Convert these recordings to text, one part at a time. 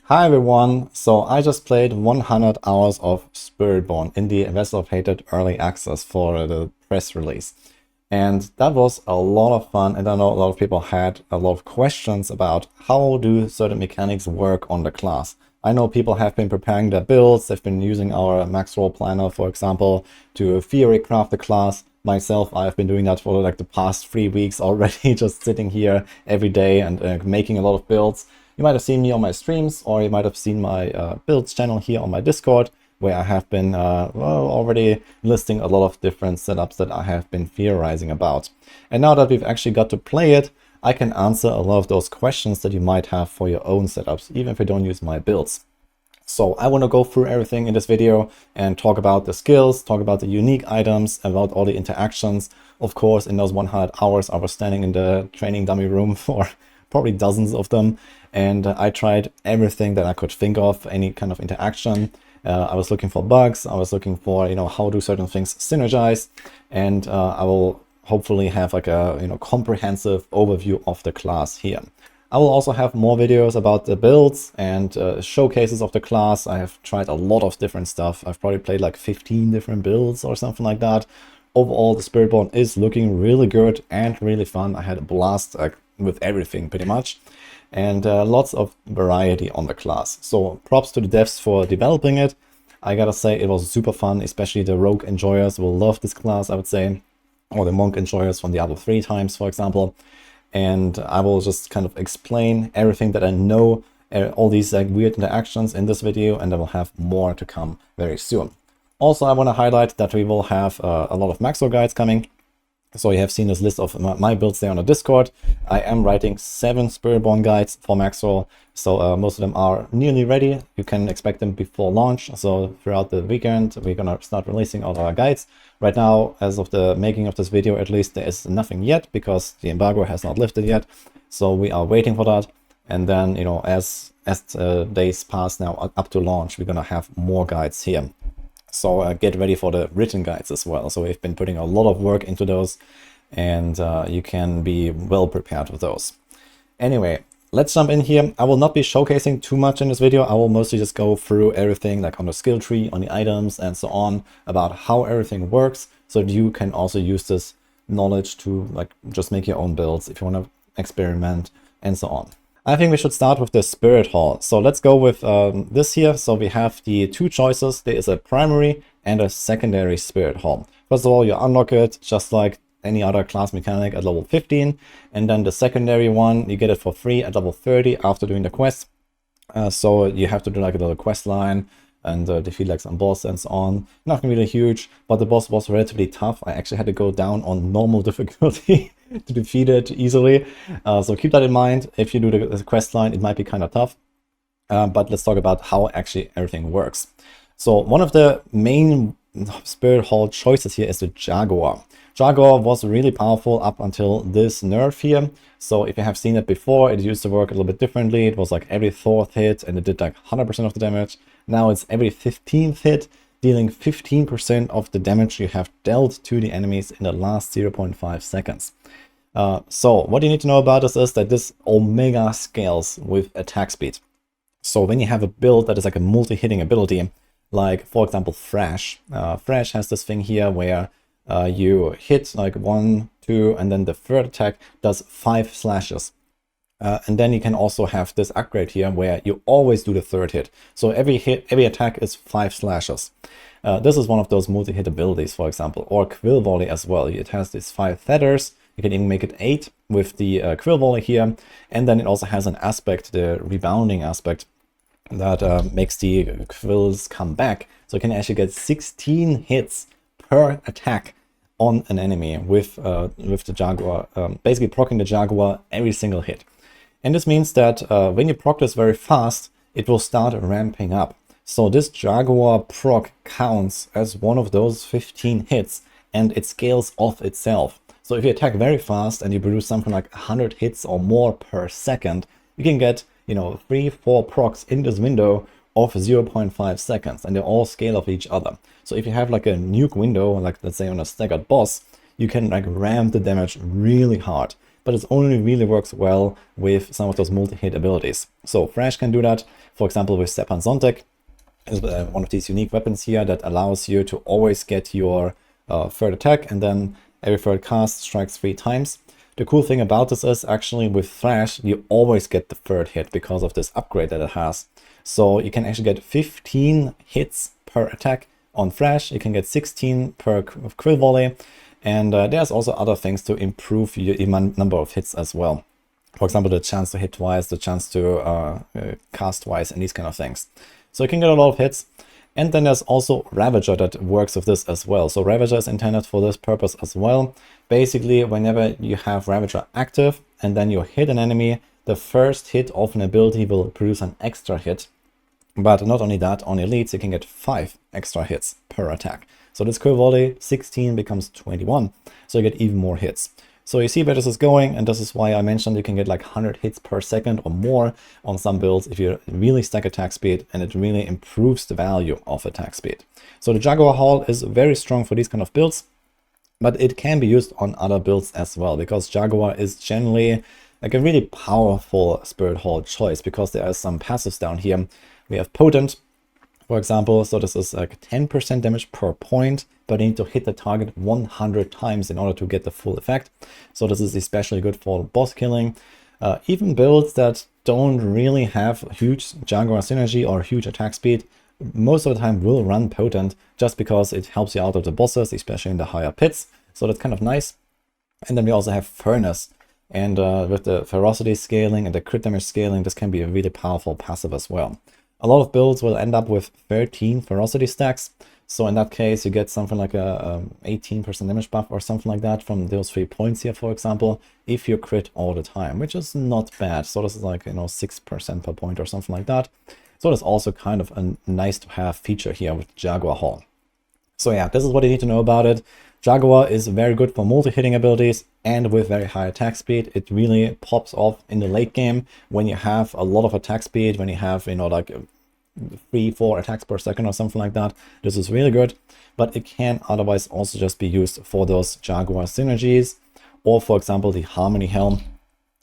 Hi everyone, so I just played 100 hours of Spiritborn in the Vessel of Hatred early access for the press release. And that was a lot of fun, and I know a lot of people had a lot of questions about how do certain mechanics work on the class. I know people have been preparing their builds, they've been using our max roll planner, for example, to theory craft the class. Myself, I've been doing that for like the past 3 weeks already, just sitting here every day and making a lot of builds. You might have seen me on my streams, or you might have seen my builds channel here on my Discord, where I have been already listing a lot of different setups that I have been theorizing about. And now that we've actually got to play it, I can answer a lot of those questions that you might have for your own setups, even if you don't use my builds. So I want to go through everything in this video and talk about the skills, talk about the unique items, about all the interactions. Of course, in those 100 hours, I was standing in the training dummy room for probably dozens of them. And I tried everything that I could think of, any kind of interaction. I was looking for bugs. I was looking for, how do certain things synergize. And I will hopefully have like a, comprehensive overview of the class here. I will also have more videos about the builds and showcases of the class. I have tried a lot of different stuff. I've probably played like 15 different builds or something like that. Overall, the Spiritborn is looking really good and really fun. I had a blast with everything pretty much. And lots of variety on the class. So props to the devs for developing it. I gotta say it was super fun, especially the rogue enjoyers will love this class, I would say. Or the monk enjoyers from Diablo 3 times, for example. And I will just kind of explain everything that I know, all these weird interactions in this video, and I will have more to come very soon. Also, I want to highlight that we will have a lot of Maxwell guides coming. So you have seen this list of my builds there on the Discord. I am writing 7 Spiritborn guides for Maxwell, so most of them are nearly ready. You can expect them before launch. So throughout the weekend, we're gonna start releasing all our guides. Right now, as of the making of this video, at least there is nothing yet because the embargo has not lifted yet. So we are waiting for that. And then, as days pass now up to launch, we're gonna have more guides here. So get ready for the written guides as well. So we've been putting a lot of work into those, and you can be well prepared with those. Anyway, let's jump in here. I will not be showcasing too much in this video. I will mostly just go through everything like on the skill tree, on the items, and so on, about how everything works, so that you can also use this knowledge to like just make your own builds if you want to experiment and so on. I think we should start with the Spirit Hall. So let's go with this here. So we have the 2 choices. There is a primary and a secondary Spirit Hall. First of all, you unlock it just like any other class mechanic at level 15. And then the secondary one, you get it for free at level 30 after doing the quest. So you have to do like a little quest line and defeat like some boss and so on. Nothing really huge, but the boss was relatively tough. I actually had to go down on normal difficulty to defeat it easily. So keep that in mind. If you do the quest line, it might be kind of tough. But let's talk about how actually everything works. So one of the main Spirit Hall choices here is the Jaguar. Jaguar was really powerful up until this nerf here. So if you have seen it before, it used to work a little bit differently. It was like every 4th hit and it did like 100% of the damage. Now it's every 15th hit, dealing 15% of the damage you have dealt to the enemies in the last 0.5 seconds. So what you need to know about this is that this omega scales with attack speed. So when you have a build that is like a multi-hitting ability, like for example Thrash. Thrash has this thing here where you hit like 1, 2, and then the 3rd attack does 5 slashes. And then you can also have this upgrade here where you always do the 3rd hit. So every attack is 5 slashes. This is one of those multi-hit abilities, for example, or Quill Volley as well. It has these 5 feathers. You can even make it 8 with the Quill Volley here. And then it also has an aspect, the rebounding aspect, that makes the quills come back. So you can actually get 16 hits per attack on an enemy with the Jaguar, basically proccing the Jaguar every single hit. And this means that when you proc this very fast, it will start ramping up. So this Jaguar proc counts as one of those 15 hits, and it scales off itself. So if you attack very fast and you produce something like 100 hits or more per second, you can get, 3-4 procs in this window of 0.5 seconds, and they all scale off each other. So if you have like a nuke window, like let's say on a staggered boss, you can like ramp the damage really hard. but it only really works well with some of those multi-hit abilities. So Thrash can do that, for example, with Stepan Zontek. Is one of these unique weapons here that allows you to always get your third attack, and then every third cast strikes 3 times. The cool thing about this is actually with Thrash, you always get the third hit because of this upgrade that it has. So you can actually get 15 hits per attack on Thrash. You can get 16 per Quill Volley. And there's also other things to improve your number of hits as well. For example, the chance to hit twice, the chance to cast twice, and these kind of things. So you can get a lot of hits. And then there's also Ravager that works with this as well. So Ravager is intended for this purpose as well. Basically, whenever you have Ravager active and then you hit an enemy, the first hit of an ability will produce an extra hit. But not only that, on elites you can get 5 extra hits per attack. So this Quill Volley, 16 becomes 21. So you get even more hits. So you see where this is going, and this is why I mentioned you can get like 100 hits per second or more on some builds if you really stack attack speed, and it really improves the value of attack speed. So the Jaguar Hall is very strong for these kind of builds, but it can be used on other builds as well, because Jaguar is generally like a really powerful Spirit Hall choice, because there are some passives down here. We have Potent, for example, so this is like 10% damage per point, but you need to hit the target 100 times in order to get the full effect. So this is especially good for boss killing. Even builds that don't really have huge Jaguar synergy or huge attack speed, most of the time will run Potent, just because it helps you out of the bosses, especially in the higher pits. So that's kind of nice. And then we also have Furnace. And with the ferocity scaling and the crit damage scaling, this can be a really powerful passive as well. A lot of builds will end up with 13 ferocity stacks. So in that case, you get something like a 18% damage buff or something like that from those 3 points here, for example, if you crit all the time, which is not bad. So this is like, 6% per point or something like that. So that's also kind of a nice to have feature here with Jaguar Hall. So yeah, this is what you need to know about it. Jaguar is very good for multi-hitting abilities and with very high attack speed. It really pops off in the late game when you have a lot of attack speed, when you have, like 3-4 attacks per second or something like that. This is really good, but it can otherwise also just be used for those Jaguar synergies, or for example, the Harmony Helm.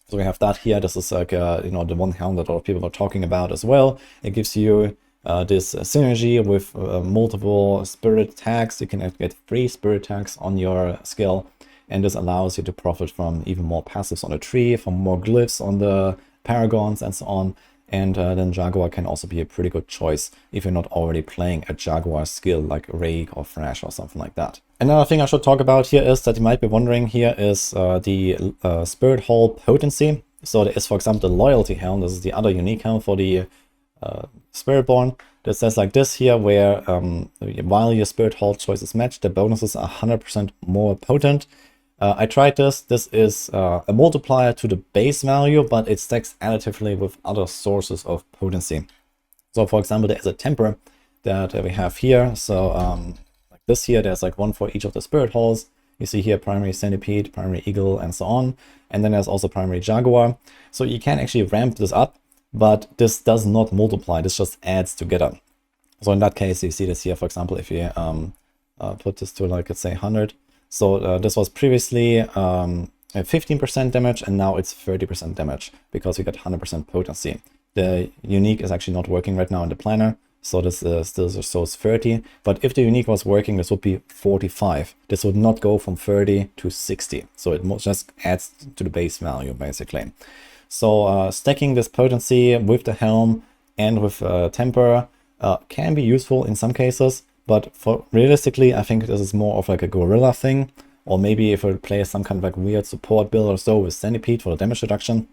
So we have that here. This is like, the one helm that a lot of people are talking about as well. It gives you this synergy with multiple spirit tags. You can get 3 spirit tags on your skill, and this allows you to profit from even more passives on the tree, from more glyphs on the paragons and so on. And then Jaguar can also be a pretty good choice if you're not already playing a Jaguar skill like Rake or Thrash or something like that. Another thing I should talk about here is that you might be wondering here is the Spirit Hall potency. So there is, for example, the Loyalty Helm. This is the other unique helm for the Spiritborn. That says like this here, where while your Spirit Hall choice is matched, the bonuses are 100% more potent. I tried this. This is a multiplier to the base value, but it stacks additively with other sources of potency. So for example, there's a temper that we have here. So like this here, there's like one for each of the Spirit Halls. You see here primary Centipede, primary Eagle, and so on. And then there's also primary Jaguar. So you can actually ramp this up, but this does not multiply. This just adds together. So in that case, you see this here, for example, if you put this to like, let's say 100. So this was previously 15% damage, and now it's 30% damage because you get 100% potency. The unique is actually not working right now in the planner, so this still shows 30. But if the unique was working, this would be 45. This would not go from 30 to 60. So it just adds to the base value, basically. So stacking this potency with the helm and with temper can be useful in some cases. But for realistically, I think this is more of like a guerrilla thing, or maybe if you play some kind of like weird support build or so with Centipede for the damage reduction.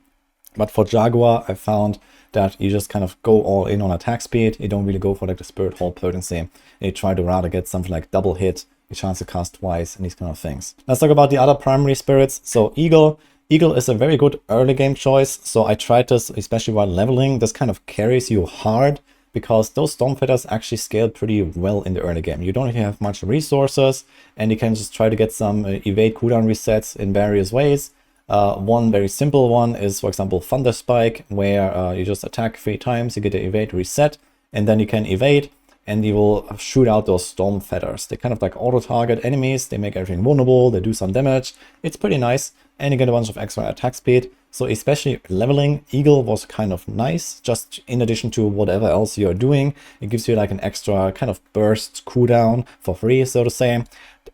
But for Jaguar, I found that you just kind of go all in on attack speed. You don't really go for like the Spirit Hall potency. And you try to rather get something like double hit, a chance to cast twice, and these kind of things. Let's talk about the other primary spirits. So Eagle. Eagle is a very good early game choice. So I tried this, especially while leveling. This kind of carries you hard, because those Storm Feathers actually scale pretty well in the early game. You don't really have much resources, and you can just try to get some evade cooldown resets in various ways. One very simple one is, for example, Thunder Spike, where you just attack 3 times, you get the evade reset, and then you can evade, and you will shoot out those Storm Feathers. They kind of like auto-target enemies, they make everything vulnerable, they do some damage. It's pretty nice, and you get a bunch of extra attack speed. So especially leveling Eagle was kind of nice, just in addition to whatever else you're doing. It gives you like an extra kind of burst cooldown for free, so to say.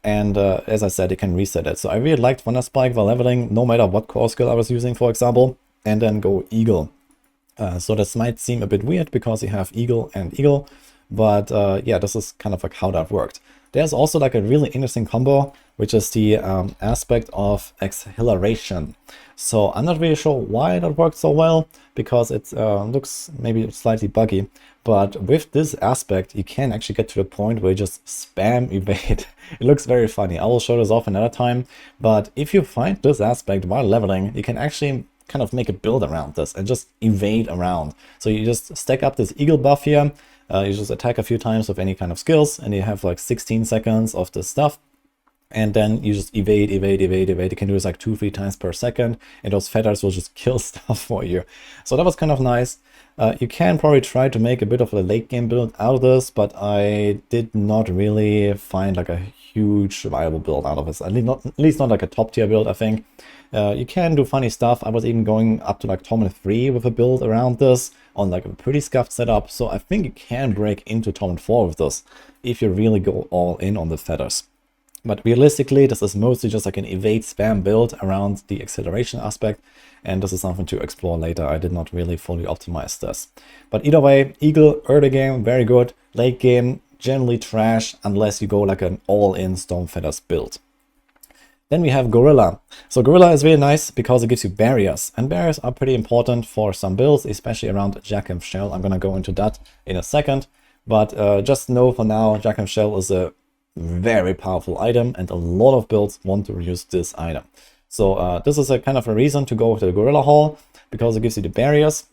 And as I said, you can reset it. So I really liked Wonder Spike while leveling, no matter what core skill I was using, for example, and then go Eagle. So this might seem a bit weird because you have Eagle and Eagle, but yeah, this is kind of like how that worked. There's also like a really interesting combo, which is the aspect of acceleration. So I'm not really sure why that worked so well, because it looks maybe slightly buggy. But with this aspect, you can actually get to the point where you just spam evade. It looks very funny. I will show this off another time. But if you find this aspect while leveling, you can actually kind of make a build around this and just evade around. So you just stack up this Eagle buff here. You just attack a few times with any kind of skills, and you have like 16 seconds of this stuff. And then you just evade, evade, evade, evade. You can do this like 2-3 times per second, and those feathers will just kill stuff for you. So that was kind of nice. You can probably try to make a bit of a late game build out of this, but I did not really find like a huge viable build out of this. At least not like a top tier build, I think. You can do funny stuff. I was even going up to like Torment 3 with a build around this on like a pretty scuffed setup. So I think you can break into Torment 4 with this if you really go all in on the feathers. But realistically, this is mostly just like an evade spam build around the acceleration aspect, and this is something to explore later. I did not really fully optimize this. But either way, Eagle, early game, very good. Late game, generally trash, unless you go like an all-in Storm Feathers build. Then we have Gorilla. So Gorilla is really nice because it gives you barriers, and barriers are pretty important for some builds, especially around Jack and Shell. I'm gonna go into that in a second, but just know for now, Jack and Shell is a very powerful item, and a lot of builds want to use this item. So this is a kind of a reason to go with the Gorilla Hall, because it gives you the barriers,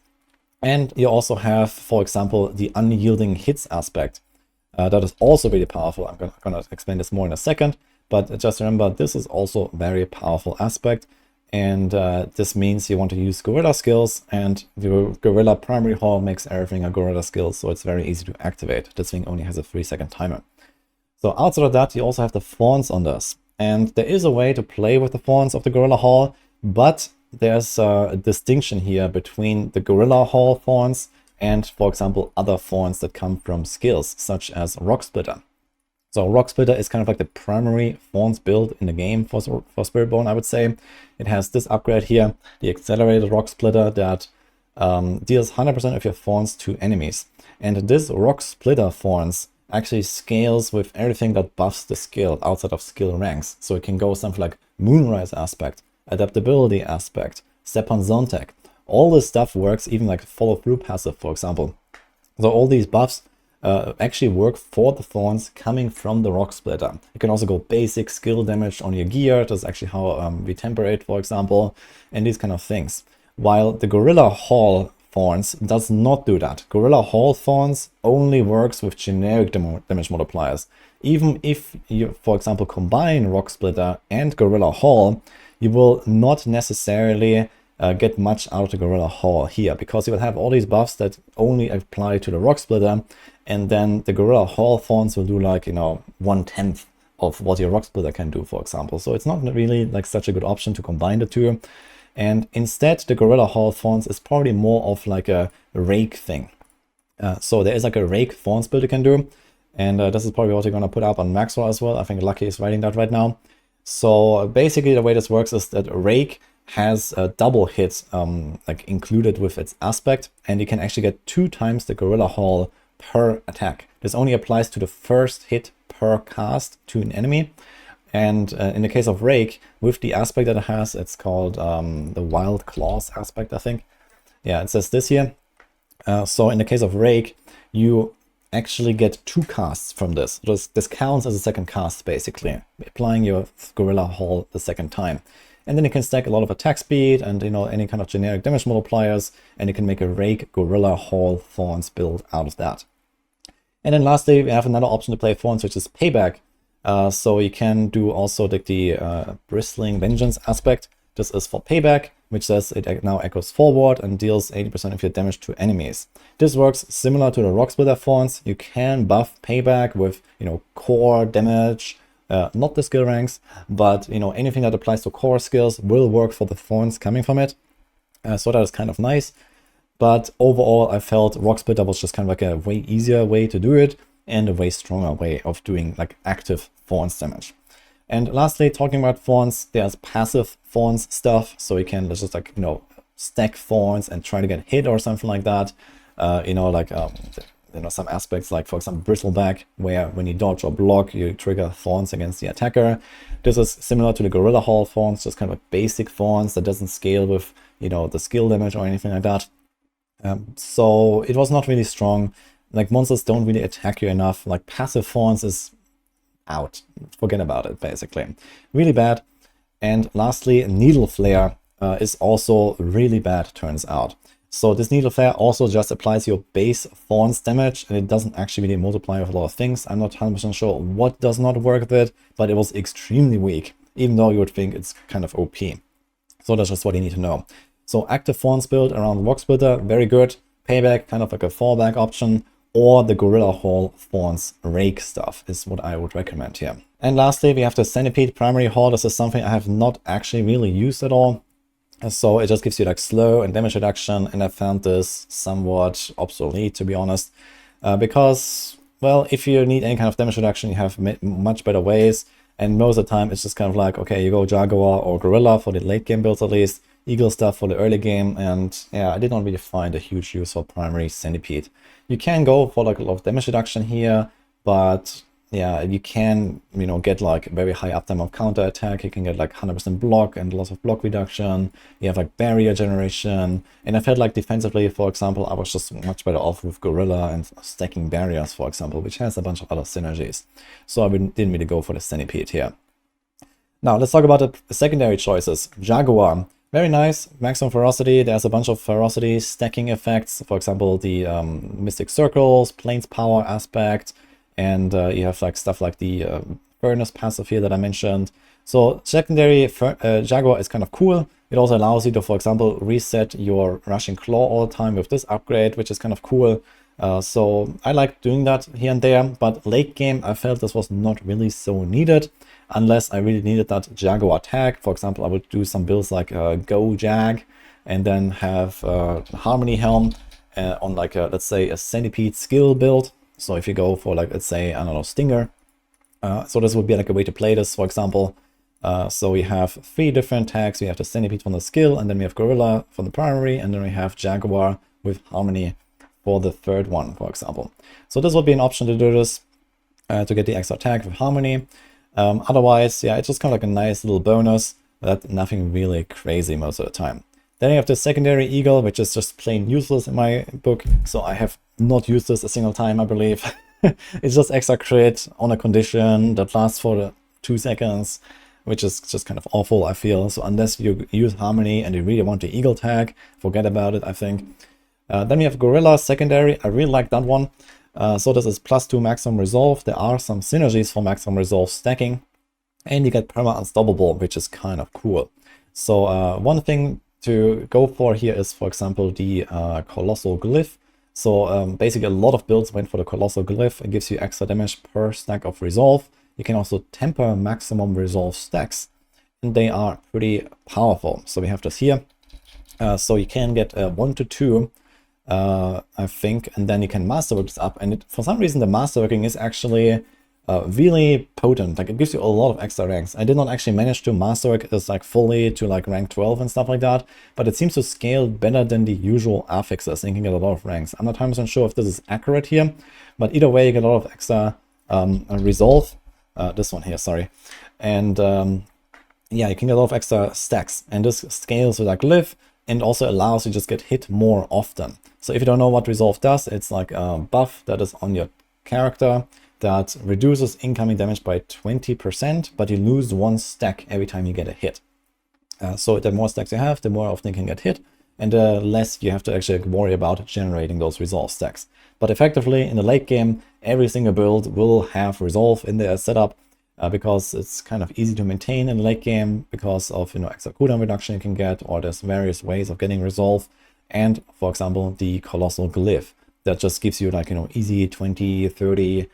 and you also have, for example, the unyielding hits aspect. That is also really powerful. I'm gonna explain this more in a second, but just remember, this is also a very powerful aspect, and this means you want to use Gorilla skills, and the Gorilla primary hall makes everything a Gorilla skill, so it's very easy to activate. This thing only has a 3-second timer. So outside of that, you also have the fawns on this. And there is a way to play with the fawns of the Gorilla Hall, but there's a distinction here between the Gorilla Hall fawns and, for example, other fawns that come from skills, such as Rock Splitter. So Rock Splitter is kind of like the primary fawns build in the game for Spiritborn, I would say. It has this upgrade here, the accelerated Rock Splitter, that deals 100% of your fawns to enemies. And this Rock Splitter fawns actually scales with everything that buffs the skill outside of skill ranks. So it can go something like Moonrise aspect, adaptability aspect, step on zone tech. All this stuff works, even like follow through passive, for example. So all these buffs actually work for the thorns coming from the Rock Splitter. You can also go basic skill damage on your gear. That's actually how we temperate, for example, and these kind of things. While the Gorilla Hall Thorns does not do that. Gorilla Hall Thorns only works with generic damage multipliers. Even if you, for example, combine Rock Splitter and Gorilla Hall, you will not necessarily get much out of the Gorilla Hall here, because you will have all these buffs that only apply to the Rock Splitter, and then the Gorilla Hall Thorns will do like, 1/10 of what your Rock Splitter can do, for example. So it's not really like such a good option to combine the two. And instead, the Gorilla Hall Thorns is probably more of like a rake thing. So there is like a rake Thorns build you can do. And this is probably what you're going to put up on Maxwell as well. I think Lucky is writing that right now. So basically the way this works is that rake has a double hit like included with its aspect. And you can actually get 2 times the Gorilla Hall per attack. This only applies to the first hit per cast to an enemy. And in the case of Rake, with the aspect that it has, it's called the Wild Claws aspect, I think. Yeah, it says this here. So in the case of Rake, you actually get 2 casts from this. This counts as a second cast, basically, applying your Gorilla Hall the second time. And then you can stack a lot of attack speed and any kind of generic damage multipliers, and you can make a Rake Gorilla Hall Thorns build out of that. And then lastly, we have another option to play Thorns, which is Payback. So you can do also like the Bristling Vengeance aspect. This is for Payback, which says it now echoes forward and deals 80% of your damage to enemies. This works similar to the Rock Splitter Thorns. You can buff Payback with, core damage not the skill ranks, but you know, anything that applies to core skills will work for the thorns coming from it. So that is kind of nice. But overall, I felt Rock Splitter was just kind of like a way easier way to do it and a way stronger way of doing like active thorns damage. And lastly, talking about thorns, there's passive thorns stuff. So you can just like, you know, stack thorns and try to get hit or something like that. You know, like, you know, some aspects like, for example, Bristleback, where when you dodge or block, you trigger thorns against the attacker. This is similar to the Gorilla Hall thorns, just kind of like basic thorns that doesn't scale with, you know, the skill damage or anything like that. So it was not really strong. Like, monsters don't really attack you enough. Like, passive thorns is out. Forget about it, basically. Really bad. And lastly, Needle Flare is also really bad, turns out. So this Needle Flare also just applies your base thorns damage, and it doesn't actually really multiply with a lot of things. I'm not 100% sure what does not work with it, but it was extremely weak, even though you would think it's kind of OP. So that's just what you need to know. So active thorns build around Rock Splitter, very good. Payback, kind of like a fallback option, or the Gorilla Hall thorns rake stuff is what I would recommend here. And lastly, we have the Centipede primary hall. This is something I have not actually really used at all. So it just gives you like slow and damage reduction, and I found this somewhat obsolete, to be honest, because, well, if you need any kind of damage reduction, you have much better ways, and most of the time it's just kind of like, okay, you go Jaguar or Gorilla for the late game builds at least, Eagle stuff for the early game, and yeah, I did not really find a huge use for primary Centipede. You can go for like a lot of damage reduction here, but yeah, you can, you know, get like very high uptime of counter attack. You can get like 100% block and lots of block reduction. You have like barrier generation, and I felt like defensively, for example, I was just much better off with Gorilla and stacking barriers, for example, which has a bunch of other synergies. So I didn't really go for the Centipede here. Now let's talk about the secondary choices. Jaguar. Very nice, maximum ferocity. There's a bunch of ferocity stacking effects. For example, the Mystic Circles, Plains Power aspect, and you have like stuff like the Furnace passive here that I mentioned. So secondary Jaguar is kind of cool. It also allows you to, for example, reset your Rushing Claw all the time with this upgrade, which is kind of cool. So I like doing that here and there, but late game I felt this was not really so needed. Unless I really needed that Jaguar tag. For example, I would do some builds like Go Jag, and then have Harmony Helm on like a, let's say, a Centipede skill build. So if you go for like, let's say, I don't know, Stinger. So this would be like a way to play this, for example. So we have 3 different tags. We have the Centipede from the skill, and then we have Gorilla from the primary, and then we have Jaguar with Harmony for the third one, for example. So this would be an option to do this, to get the extra tag with Harmony. Otherwise, yeah, it's just kind of like a nice little bonus, but nothing really crazy most of the time. Then you have the secondary Eagle, which is just plain useless in my book. So I have not used this a single time, I believe. It's just extra crit on a condition that lasts for 2 seconds, which is just kind of awful, I feel. So unless you use Harmony and you really want the Eagle tag, forget about it, I think. Then we have Gorilla secondary. I really like that one. So this is +2 maximum resolve. There are some synergies for maximum resolve stacking, and you get perma unstoppable, which is kind of cool. So one thing to go for here is, for example, the Colossal Glyph. So basically a lot of builds went for the Colossal Glyph. It gives you extra damage per stack of resolve. You can also temper maximum resolve stacks, and they are pretty powerful. So we have this here. So you can get 1 to 2. I think, and then you can masterwork this up, and for some reason the masterworking is actually really potent. Like, it gives you a lot of extra ranks. I did not actually manage to masterwork this like fully to like rank 12 and stuff like that, but it seems to scale better than the usual affixes, and you can get a lot of ranks. I'm not 100% sure if this is accurate here, but either way you get a lot of extra resolve. This one here, sorry, and yeah, you can get a lot of extra stacks, and this scales with a glyph, and also allows you to just get hit more often. So if you don't know what resolve does, it's like a buff that is on your character that reduces incoming damage by 20%, but you lose 1 stack every time you get a hit. So the more stacks you have, the more often you can get hit, and the less you have to actually worry about generating those resolve stacks. But effectively, in the late game, every single build will have resolve in their setup, because it's kind of easy to maintain in the late game because of, you know, extra cooldown reduction you can get, or there's various ways of getting resolve. And for example, the Colossal Glyph that just gives you like, you know, easy 20, 30,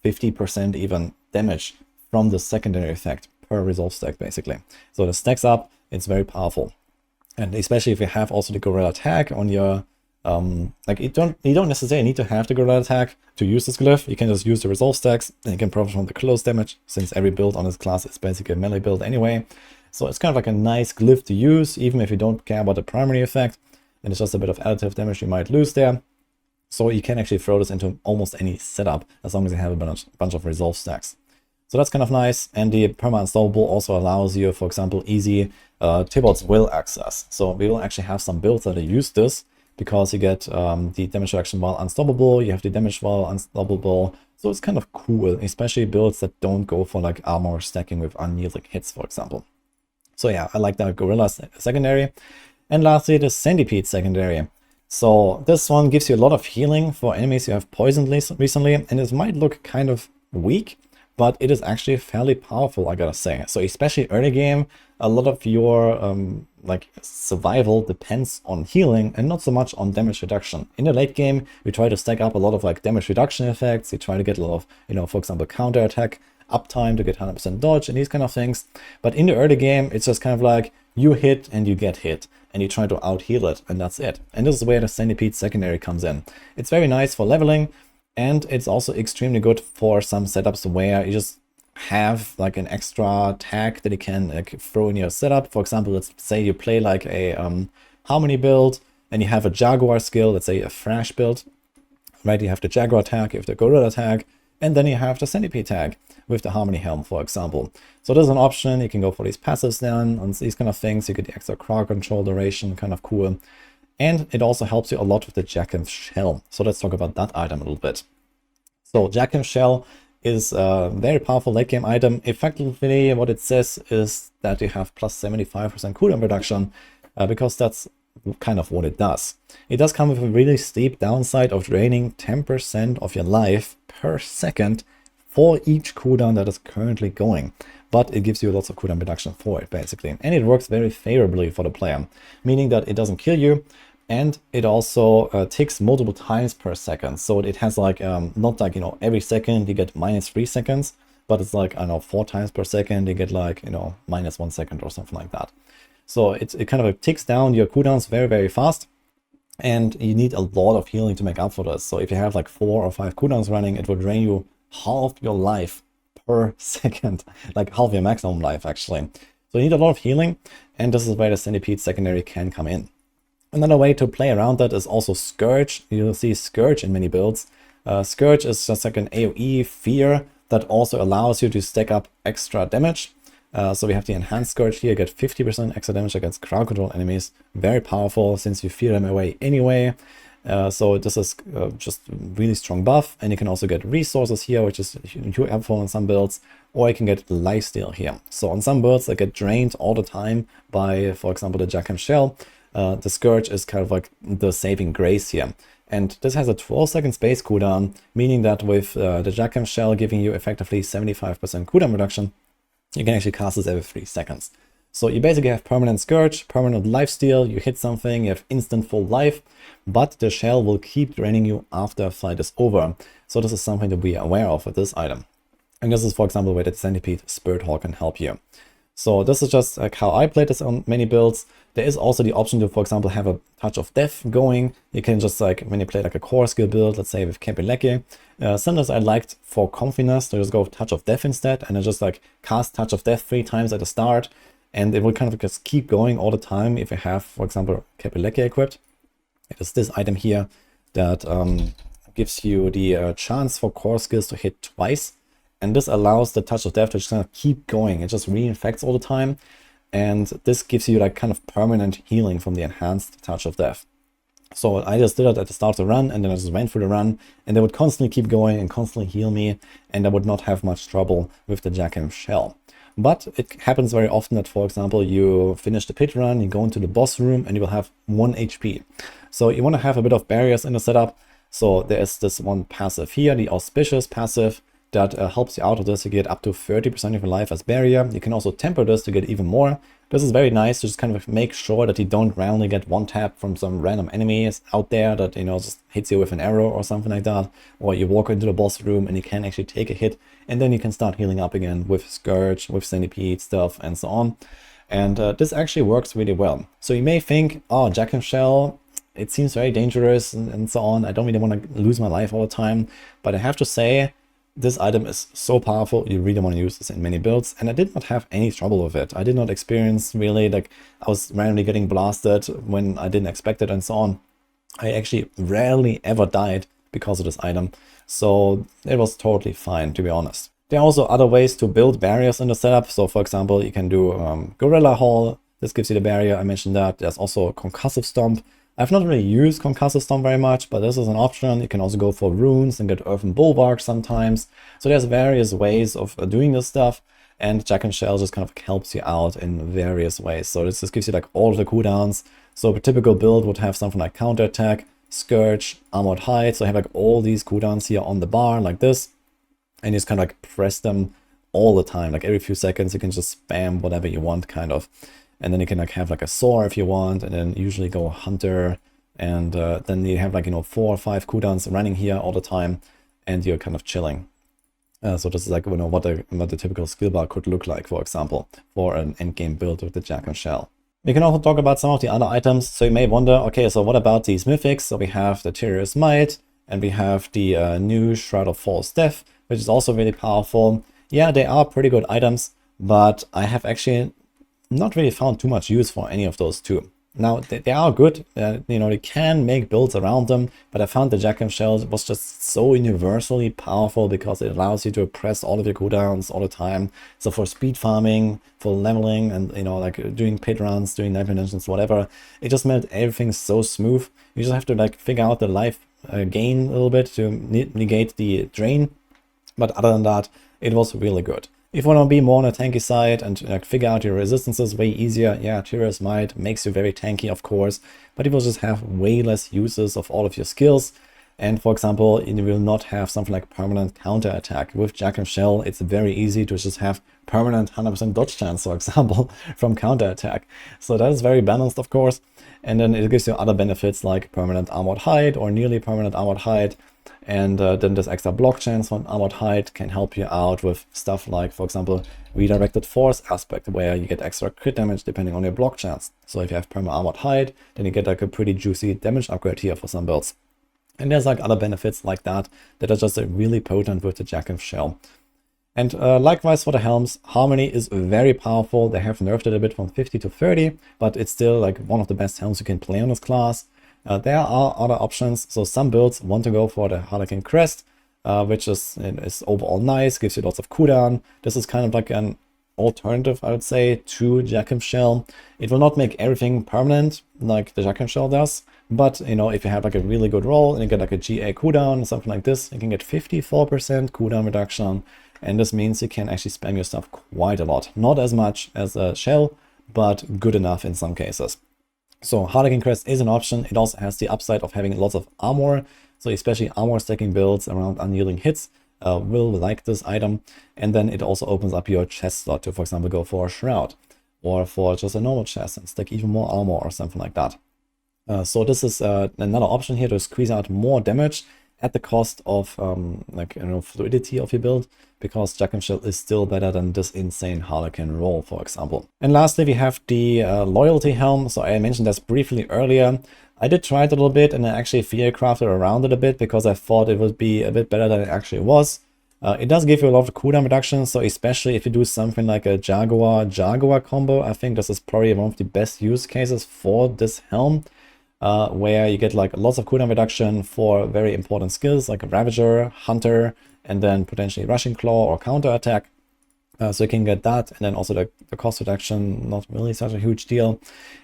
50% even damage from the secondary effect per resolve stack, basically. So it stacks up, it's very powerful. And especially if you have also the gorilla tag on your, like you don't necessarily need to have the gorilla tag to use this glyph. You can just use the resolve stacks, and you can profit from the close damage, since every build on this class is basically a melee build anyway. So it's kind of like a nice glyph to use, even if you don't care about the primary effect, and it's just a bit of additive damage you might lose there. So you can actually throw this into almost any setup, as long as you have a bunch of resolve stacks. So that's kind of nice, and the perma-installable also allows you, for example, easy Tibbot's Will access. So we will actually have some builds that use this, because you get the damage reduction while unstoppable, you have the damage while unstoppable, so it's kind of cool, especially builds that don't go for like armor stacking with unyielding hits, for example. So yeah, I like that gorilla secondary. And lastly, the centipede secondary. So this one gives you a lot of healing for enemies you have poisoned recently, and it might look kind of weak, but it is actually fairly powerful, I gotta say. So especially early game, a lot of your like survival depends on healing and not so much on damage reduction. In the late game, we try to stack up a lot of like damage reduction effects. You try to get a lot of, you know, for example, counter attack uptime to get 100% dodge and these kind of things. But in the early game, it's just kind of like you hit and you get hit, and you try to out heal it, and that's it. And this is where the centipede secondary comes in. It's very nice for leveling, and it's also extremely good for some setups where you just have like an extra tag that you can like throw in your setup. For example, let's say you play like a harmony build, and you have a jaguar skill, let's say a thrash build, right? You have the jaguar tag, you have the gorilla tag, and then you have the centipede tag with the harmony helm, for example. So there's an option. You can go for these passives then on these kind of things. You get the extra crowd control duration, kind of cool. And it also helps you a lot with the Jackin's Shell. So let's talk about that item a little bit. So Jackin's Shell is a very powerful late game item. Effectively, what it says is that you have plus 75% cooldown reduction, because that's kind of what it does. It does come with a really steep downside of draining 10% of your life per second for each cooldown that is currently going, but it gives you lots of cooldown reduction for it, basically. And it works very favorably for the player, meaning that it doesn't kill you, and it also ticks multiple times per second. So it has like, not like, you know, every second you get minus 3 seconds, but it's like, I don't know, 4 times per second you get like, you know, minus 1 second or something like that. So it kind of ticks down your cooldowns very, very fast. And you need a lot of healing to make up for this. So if you have like 4 or 5 cooldowns running, it will drain you half your life per second, like half your maximum life actually. So you need a lot of healing, and this is where the centipede secondary can come in. Another way to play around that is also Scourge. You'll see Scourge in many builds. Scourge is just like an AoE fear that also allows you to stack up extra damage. So we have the enhanced Scourge here, get 50% extra damage against crowd control enemies. Very powerful since you fear them away anyway. So this is just really strong buff, and you can also get resources here, which is helpful in some builds, or you can get lifesteal here. So on some builds that get drained all the time by, for example, the Jackin's Shell, the Scourge is kind of like the saving grace here. And this has a 12-second space cooldown, meaning that with the Jackin's Shell giving you effectively 75% cooldown reduction, you can actually cast this every 3 seconds. So you basically have permanent Scourge, permanent lifesteal, you hit something, you have instant full life, but the shell will keep draining you after a fight is over. So this is something to be aware of with this item. And this is, for example, where the Centipede Spirit Hawk can help you. So this is just like how I played this on many builds. There is also the option to, for example, have a Touch of Death going. You can just like, when you play like a core skill build, let's say with Kepileke, sometimes I liked for comfiness to just go Touch of Death instead, and I just like cast Touch of Death 3 times at the start, and it will kind of just keep going all the time if you have, for example, Kepileke equipped. It is this item here that gives you the chance for core skills to hit twice. And this allows the Touch of Death to just kind of keep going. It just reinfects all the time. And this gives you like kind of permanent healing from the enhanced Touch of Death. So I just did it at the start of the run, and then I just went through the run, and they would constantly keep going and constantly heal me, and I would not have much trouble with the Jackin's Shell. But it happens very often that, for example, you finish the pit run, you go into the boss room, and you will have 1 HP. So you want to have a bit of barriers in the setup. So there is this one passive here, the Auspicious passive, that helps you out with this. You get up to 30% of your life as barrier. You can also temper this to get even more. This is very nice to just kind of make sure that you don't randomly get one tap from some random enemies out there that, you know, just hits you with an arrow or something like that. Or you walk into the boss room and you can actually take a hit, and then you can start healing up again with Scourge, with Centipede stuff, and so on. And this actually works really well. So you may think, oh, Jack and Shell, it seems very dangerous and so on. I don't really want to lose my life all the time. But I have to say, this item is so powerful, you really want to use this in many builds, and I did not have any trouble with it. I did not experience really, like, I was randomly getting blasted when I didn't expect it and so on. I actually rarely ever died because of this item, so it was totally fine, to be honest. There are also other ways to build barriers in the setup. So for example, you can do Gorilla Hall. This gives you the barrier, I mentioned that. There's also Concussive Stomp. I've not really used Concussive Stomp very much, but this is an option. You can also go for runes and get Earthen Bulwark sometimes. So there's various ways of doing this stuff, and Jack and Shell just kind of helps you out in various ways. So this just gives you like all of the cooldowns. So a typical build would have something like Counterattack, Scourge, Armored Hide. So I have like all these cooldowns here on the bar like this, and you just kind of like press them all the time. Like every few seconds you can just spam whatever you want, kind of. And then you can like have like a Soar if you want, and then usually go Hunter, and then you have like, you know, 4 or 5 cooldowns running here all the time, and you're kind of chilling. So this is like, you know, what the typical skill bar could look like, for example, for an endgame build with the Jack and Shell. We can also talk about some of the other items. So you may wonder, okay, so what about these mythics? So we have the Tyrio's Might, and we have the new Shroud of False Death, which is also really powerful. Yeah, they are pretty good items, but I have actually not really found too much use for any of those two. Now, they are good, you know, they can make builds around them, but I found the Jack and Shell was just so universally powerful because it allows you to press all of your cooldowns all the time. So for speed farming, for leveling, and, you know, like doing pit runs, doing life intentions, whatever, it just made everything so smooth. You just have to like figure out the life gain a little bit to negate the drain, but other than that, it was really good. If you want to be more on a tanky side and like figure out your resistances way easier, yeah, Tyrio's Might makes you very tanky, of course, but you will just have way less uses of all of your skills. And for example, you will not have something like permanent counter attack. With Jack and Shell, it's very easy to just have permanent 100% dodge chance, for example, from counter attack. So that is very balanced, of course. And then it gives you other benefits like permanent armored hide or nearly permanent armored hide. And then this extra block chance from Armored Hide can help you out with stuff like, for example, Redirected Force aspect, where you get extra crit damage depending on your block chance. So if you have Perma Armored Hide, then you get like a pretty juicy damage upgrade here for some builds. And there's like other benefits like that that are just really potent with the Jack and Shell. And likewise for the helms, Harmony is very powerful. They have nerfed it a bit from 50 to 30, but it's still like one of the best helms you can play on this class. There are other options. So some builds want to go for the Harlequin Crest, which is overall nice, gives you lots of cooldown. This is kind of like an alternative, I would say, to Jack and Shell. It will not make everything permanent like the Jack and Shell does, but you know, if you have like a really good roll and you get like a GA cooldown, something like this, you can get 54% cooldown reduction, and this means you can actually spam your stuff quite a lot. Not as much as a Shell, but good enough in some cases. So Harlequin Crest is an option. It also has the upside of having lots of armor. So especially armor stacking builds around unyielding hits will like this item. And then it also opens up your chest slot to, for example, go for a Shroud or for just a normal chest and stack even more armor or something like that. So this is another option here to squeeze out more damage at the cost of like, you know, fluidity of your build, because Jack and Shell is still better than this insane Harlequin roll, for example. And lastly, we have the Loyalty Helm. So I mentioned this briefly earlier. I did try it a little bit, and I actually field crafted around it a bit because I thought it would be a bit better than it actually was. It does give you a lot of cooldown reduction, so especially if you do something like a Jaguar combo, I think this is probably one of the best use cases for this helm. Where you get like lots of cooldown reduction for very important skills like Ravager, Hunter, and then potentially Rushing Claw or Counter Attack. So you can get that, and then also the cost reduction, not really such a huge deal.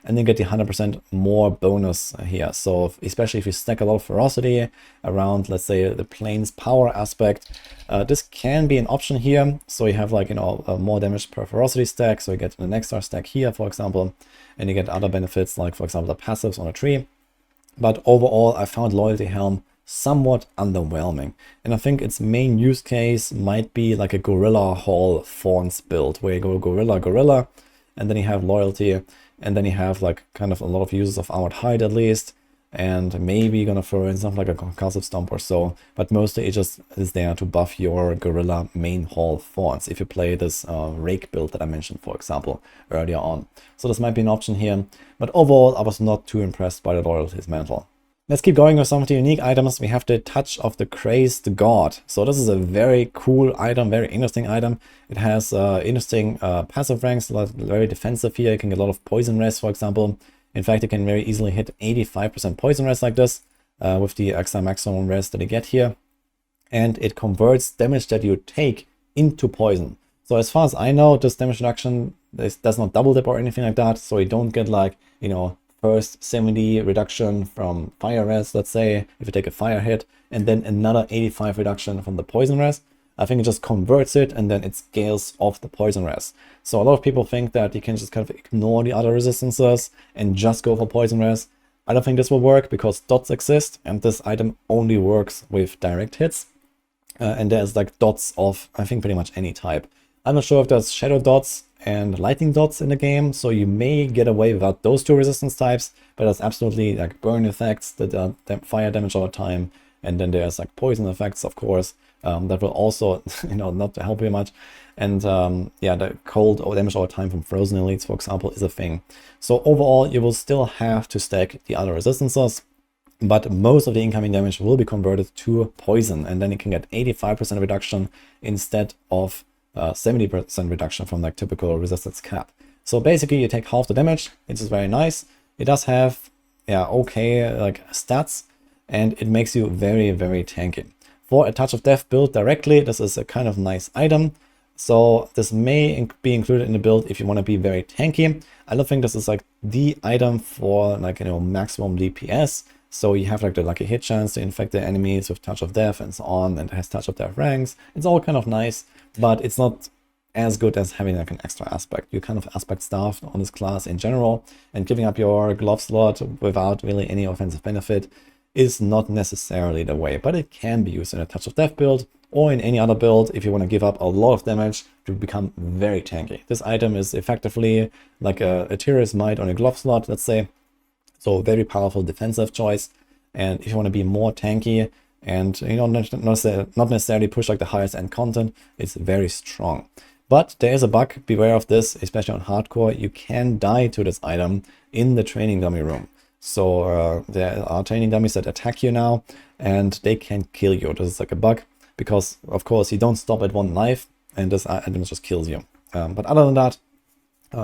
And then get the 100% more bonus here. So especially if you stack a lot of ferocity around, let's say, the plane's power aspect, this can be an option here. So you have like, you know, more damage per ferocity stack. So you get an extra stack here, for example, and you get other benefits like, for example, the passives on a tree. But overall, I found Loyalty Helm somewhat underwhelming. And I think its main use case might be like a Gorilla Hall Thorns build, where you go Gorilla, and then you have Loyalty, and then you have like kind of a lot of uses of Armored Hide at least, and maybe you're gonna throw in something like a Concussive Stomp or so, but mostly it just is there to buff your Gorilla main Hall Thorns if you play this Rake build that I mentioned, for example, earlier on. So this might be an option here, but overall I was not too impressed by the Loyalty's Mantle. Let's keep going with some of the unique items. We have the Touch of the Crazed God. So this is a very cool item, very interesting item. It has interesting passive ranks, very defensive here. You can get a lot of poison res, for example. In fact, you can very easily hit 85% poison res like this with the extra maximum res that you get here. And it converts damage that you take into poison. So as far as I know, this damage reduction does not double dip or anything like that. So you don't get like, you know, first 70 reduction from fire res, let's say, if you take a fire hit, and then another 85 reduction from the poison res. I think it just converts it and then it scales off the poison res. So a lot of people think that you can just kind of ignore the other resistances and just go for poison res. I don't think this will work because dots exist and this item only works with direct hits. And there's like dots of, I think, pretty much any type. I'm not sure if there's shadow dots and lightning dots in the game, so you may get away without those two resistance types, but there's absolutely like burn effects that fire damage all the time, and then there's like poison effects, of course, that will also, you know, not help you much. And yeah, the cold damage all the time from frozen elites, for example, is a thing. So overall, you will still have to stack the other resistances, but most of the incoming damage will be converted to poison, and then you can get 85% reduction instead of 70% reduction from like typical resistance cap. So basically you take half the damage. It is very nice. It does have, yeah, okay, like stats, and it makes you very, very tanky. For a Touch of Death build directly, this is a kind of nice item. So this may be included in the build if you want to be very tanky. I don't think this is like the item for like, you know, maximum DPS. So you have like the lucky hit chance to infect the enemies with Touch of Death and so on, and it has Touch of Death ranks. It's all kind of nice, but it's not as good as having like an extra aspect. You're kind of aspect starved on this class in general, and giving up your glove slot without really any offensive benefit is not necessarily the way, but it can be used in a Touch of Death build or in any other build if you want to give up a lot of damage to become very tanky. This item is effectively like a Tyrus Might on a glove slot, let's say. So very powerful defensive choice. And if you want to be more tanky and, you know, not necessarily push like the highest end content, it's very strong. But there is a bug, beware of this, especially on hardcore. You can die to this item in the training dummy room. So there are training dummies that attack you now, and they can kill you. This is like a bug, because of course you don't stop at one life, and this item just kills you. But other than that,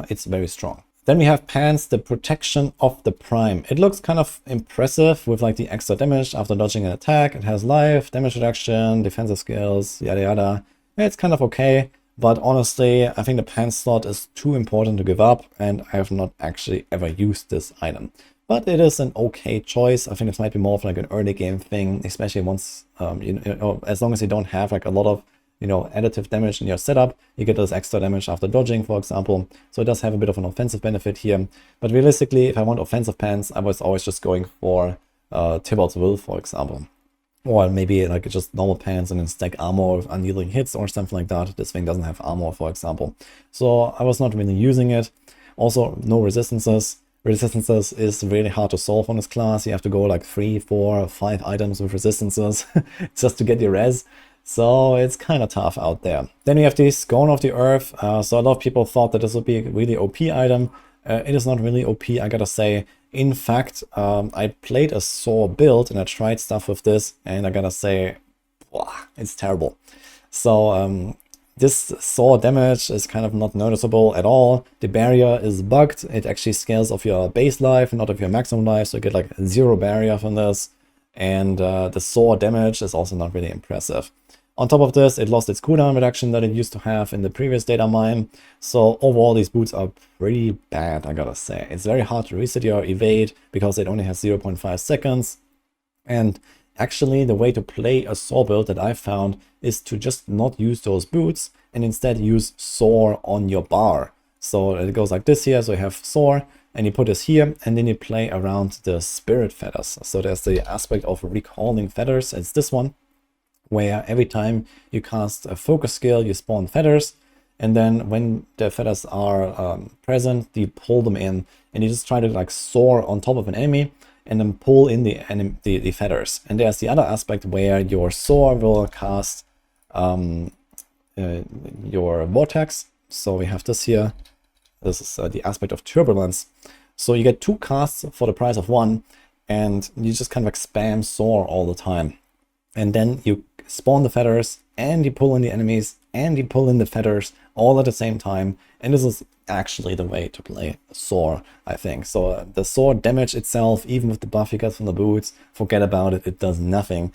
it's very strong. Then we have Pants, the Protection of the Prime. It looks kind of impressive with like the extra damage after dodging an attack. It has life, damage reduction, defensive skills, yada yada. It's kind of okay, but honestly, I think the Pants slot is too important to give up, and I have not actually ever used this item. But it is an okay choice. I think this might be more of like an early game thing, especially once, you know, as long as you don't have like a lot of, you know, additive damage in your setup, you get this extra damage after dodging, for example. So it does have a bit of an offensive benefit here. But realistically, if I want offensive pants, I was always just going for Tybalt's Will, for example. Or maybe like just normal pants and then stack armor with unyielding hits or something like that. This thing doesn't have armor, for example. So I was not really using it. Also, no resistances. Resistances is really hard to solve on this class. You have to go like 3, 4, 5 items with resistances just to get your res. So it's kind of tough out there. Then we have the Scorn of the Earth. So a lot of people thought that this would be a really OP item. It is not really OP, I gotta say. In fact, I played a Saw build and I tried stuff with this, and I gotta say, it's terrible. So this Saw damage is kind of not noticeable at all. The barrier is bugged. It actually scales off your base life, not of your maximum life, so you get like 0 barrier from this. And the Saw damage is also not really impressive. On top of this, it lost its cooldown reduction that it used to have in the previous data mine. So overall, these boots are pretty bad, I gotta say. It's very hard to reset your evade because it only has 0.5 seconds. And actually, the way to play a Saw build that I found is to just not use those boots and instead use Soar on your bar. So it goes like this here. So you have Soar, and you put this here, and then you play around the spirit feathers. So there's the aspect of recalling feathers. It's this one, where every time you cast a focus skill, you spawn feathers, and then when the feathers are present, you pull them in, and you just try to like soar on top of an enemy, and then pull in the feathers. And there's the other aspect where your soar will cast your vortex. So we have this here. This is the aspect of turbulence. So you get 2 casts for the price of 1, and you just kind of like spam soar all the time. And then you spawn the feathers, and you pull in the enemies, and you pull in the feathers all at the same time. And this is actually the way to play soar, I think. So the soar damage itself, even with the buff you get from the boots, forget about it. It does nothing.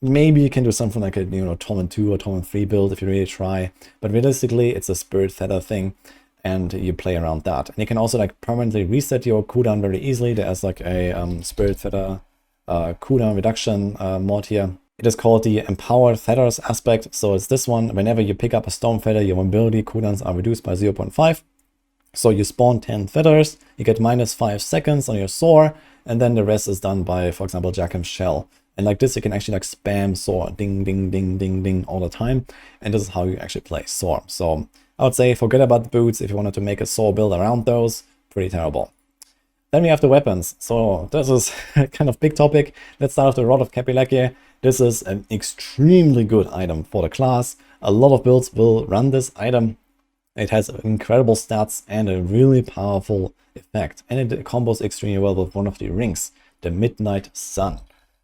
Maybe you can do something like a Torment 2 or Torment 3 build if you really try. But realistically, it's a spirit feather thing, and you play around that. And you can also like permanently reset your cooldown very easily. There's like a spirit feather cooldown reduction mod here. It is called the Empowered Feathers aspect. So it's this one. Whenever you pick up a storm feather, your mobility cooldowns are reduced by 0.5. So you spawn 10 feathers, you get -5 seconds on your soar, and then the rest is done by, for example, Jackam's Shell. And like this, you can actually like spam soar, ding, ding, ding, ding, ding all the time. And this is how you actually play soar. So I would say forget about the boots if you wanted to make a soar build around those. Pretty terrible. Then we have the weapons. So this is kind of big topic. Let's start with the Rod of Kapileke. This is an extremely good item for the class. A lot of builds will run this item. It has incredible stats and a really powerful effect. And it combos extremely well with one of the rings, the Midnight Sun.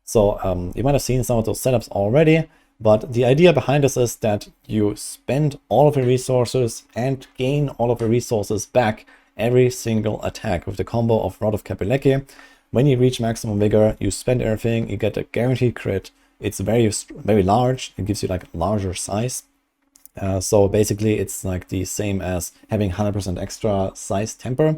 So you might have seen some of those setups already, but the idea behind this is that you spend all of your resources and gain all of your resources back every single attack with the combo of Rod of Kapileke. When you reach maximum vigor, you spend everything, you get a guaranteed crit. It's very, very large. It gives you like larger size. So basically it's like the same as having 100% extra size temper.